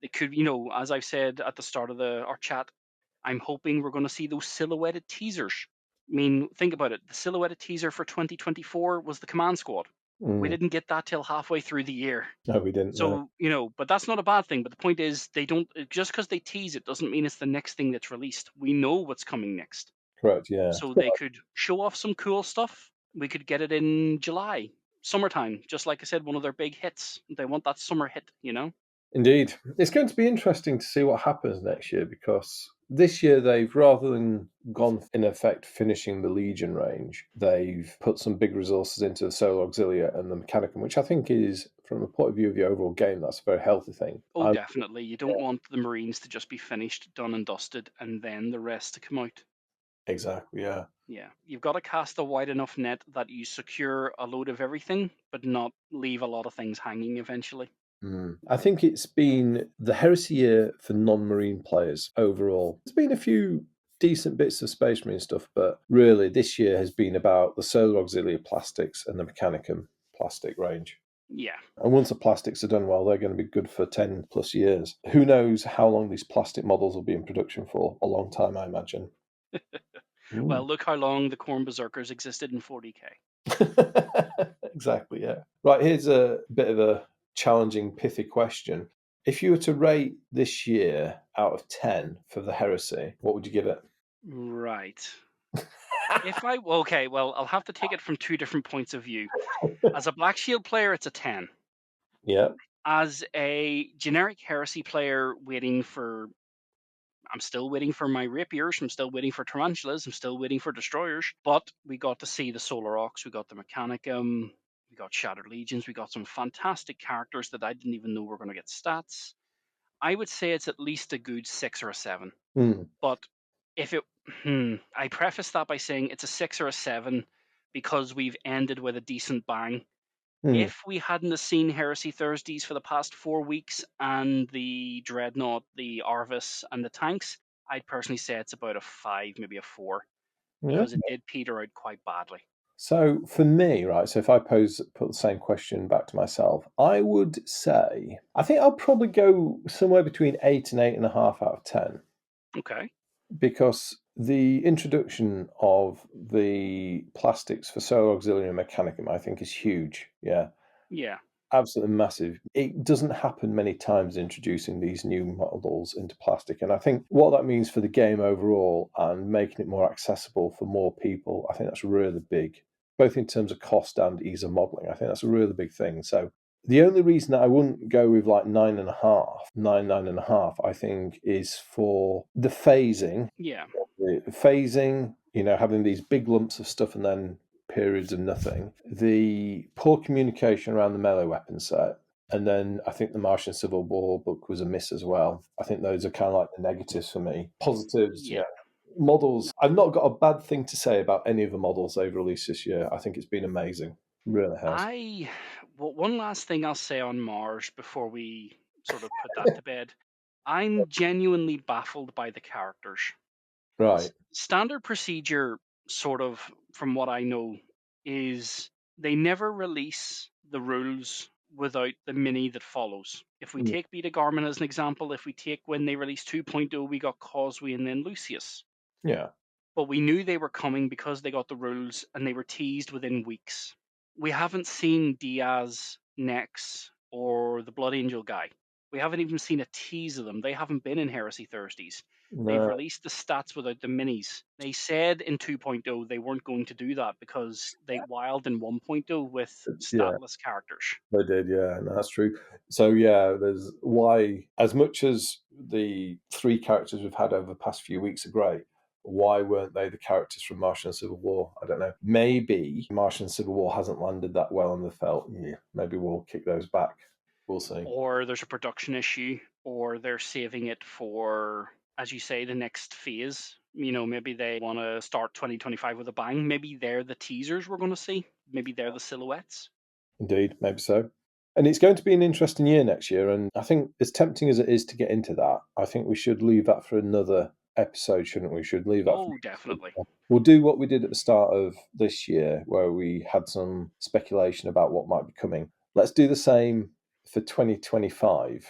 They could, as I've said at the start of our chat, I'm hoping we're going to see those silhouetted teasers. I mean, think about it. The silhouetted teaser for 2024 was the Command Squad. We Mm. didn't get that till halfway through the year. No, we didn't know. So, but that's not a bad thing. But the point is, they don't, just because they tease it doesn't mean it's the next thing that's released. We know what's coming next. Correct, yeah. So they could show off some cool stuff. We could get it in July, summertime, just like I said, one of their big hits. They want that summer hit. Indeed. It's going to be interesting to see what happens next year because this year they've, rather than gone in effect finishing the Legion range, they've put some big resources into the Solar Auxilia and the Mechanicum, which I think is, from the point of view of the overall game, that's a very healthy thing. Oh, definitely. You don't want the Marines to just be finished, done and dusted, and then the rest to come out. Exactly, yeah. Yeah, you've got to cast a wide enough net that you secure a load of everything, but not leave a lot of things hanging eventually. I think it's been the heresy year for non-marine players overall. There's been a few decent bits of Space Marine stuff, but really this year has been about the Solar Auxilia plastics and the Mechanicum plastic range. Yeah. And once the plastics are done well, they're going to be good for 10 plus years. Who knows how long these plastic models will be in production for? A long time, I imagine. Well, look how long the Corn Berserkers existed in 40k. Exactly, yeah. Right, here's a bit of a challenging, pithy question. If you were to rate this year out of 10 for the heresy, what would you give it? Right. Okay, well, I'll have to take it from two different points of view. As a Black Shield player, it's a 10. Yeah. As a generic Heresy player I'm still waiting for my rapiers, I'm still waiting for tarantulas, I'm still waiting for destroyers, but we got to see the Solar Aux, we got the Mechanicum, we got Shattered Legions, we got some fantastic characters that I didn't even know were going to get stats. I would say it's at least a good 6 or a 7. Mm. But if it, I preface that by saying it's a 6 or a 7 because we've ended with a decent bang. Mm. If we hadn't have seen Heresy Thursdays for the past 4 weeks and the Dreadnought, the Arvis, and the tanks, I'd personally say it's about a 5, maybe a 4, Yeah. because it did peter out quite badly. So for me, right, so if I put the same question back to myself, I would say, I think I'll probably go somewhere between 8 and 8.5 out of 10. Okay. Because the introduction of the plastics for Solar Auxiliary and Mechanicum, I think, is huge. Yeah, Yeah. absolutely massive. It doesn't happen many times introducing these new models into plastic. And I think what that means for the game overall and making it more accessible for more people, I think that's really big, both in terms of cost and ease of modeling. I think that's a really big thing. So the only reason that I wouldn't go with like 9.5, I think, is for the phasing. Yeah. The phasing, having these big lumps of stuff and then periods of nothing. The poor communication around the melee weapon set. And then I think the Martian Civil War book was a miss as well. I think those are kind of like the negatives for me. Positives, Yeah. yeah. Models, I've not got a bad thing to say about any of the models they've released this year. I think it's been amazing. Really has. One last thing I'll say on Mars before we sort of put that to bed. I'm genuinely baffled by the characters. Right. Standard procedure, sort of, from what I know, is they never release the rules without the mini that follows. If we Mm. take Beta-Garmon as an example, if we take when they released 2.0, we got Causeway and then Lucius. Yeah. But we knew they were coming because they got the rules and they were teased within weeks. We haven't seen Diaz, Nex, or the Blood Angel guy. We haven't even seen a tease of them. They haven't been in Heresy Thursdays. They've No, released the stats without the minis. They said in 2.0 they weren't going to do that because they wild in 1.0 with yeah, statless characters. they did. Yeah, no, that's true. So yeah, there's why as much as the 3 characters we've had over the past few weeks are great. Why weren't they the characters from Martian Civil War? I don't know. Maybe Martian Civil War hasn't landed that well and they felt, yeah, maybe we'll kick those back. We'll see. Or there's a production issue, or they're saving it for, as you say, the next phase. Maybe they want to start 2025 with a bang. Maybe they're the teasers we're going to see. Maybe they're the silhouettes. Indeed, maybe so. And it's going to be an interesting year next year. And I think, as tempting as it is to get into that, I think we should leave that for another episode, shouldn't we? Should leave that Oh, definitely. We'll do what we did at the start of this year, where we had some speculation about what might be coming. Let's do the same for 2025.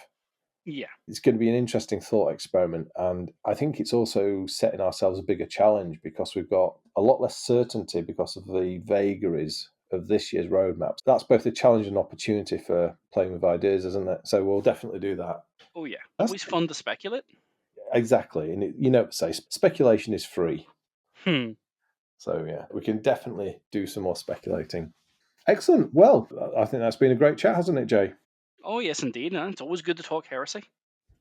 Yeah. It's going to be an interesting thought experiment. And I think it's also setting ourselves a bigger challenge because we've got a lot less certainty because of the vagaries of this year's roadmaps. That's both a challenge and opportunity for playing with ideas, isn't it? So we'll definitely do that. Oh, yeah. That's Always fun to speculate. exactly. And say speculation is free. Hmm. So yeah, we can definitely do some more speculating. Excellent. Well, I think that's been a great chat, hasn't it, Jay? Oh, yes, indeed. It's always good to talk heresy.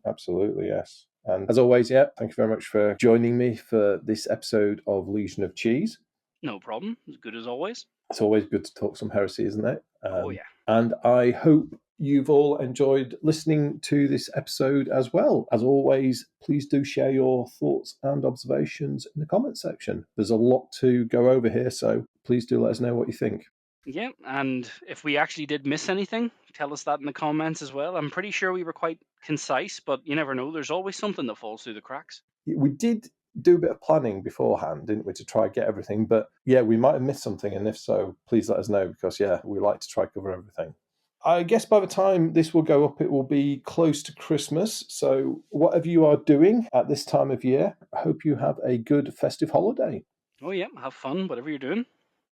Absolutely, yes. And as always, yeah, thank you very much for joining me for this episode of Legion of Cheese. No problem. As good as always. It's always good to talk some heresy, isn't it? Oh, yeah. And I hope you've all enjoyed listening to this episode as well. As always, please do share your thoughts and observations in the comment section. There's a lot to go over here, so please do let us know what you think. Yeah, and if we actually did miss anything, tell us that in the comments as well. I'm pretty sure we were quite concise, but you never know. There's always something that falls through the cracks. We did do a bit of planning beforehand, didn't we, to try and get everything? But yeah, we might have missed something, and if so, please let us know because yeah, we like to try cover everything. I guess by the time this will go up, it will be close to Christmas. So whatever you are doing at this time of year, I hope you have a good festive holiday. Oh yeah, have fun, whatever you're doing.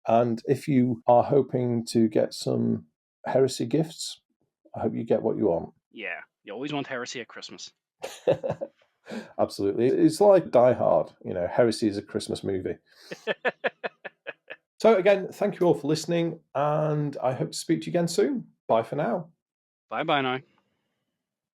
And if you are hoping to get some heresy gifts, I hope you get what you want. Yeah, you always want heresy at Christmas. Absolutely. It's like Die Hard. Heresy is a Christmas movie. So again, thank you all for listening, and I hope to speak to you again soon. Bye for now. Bye-bye now.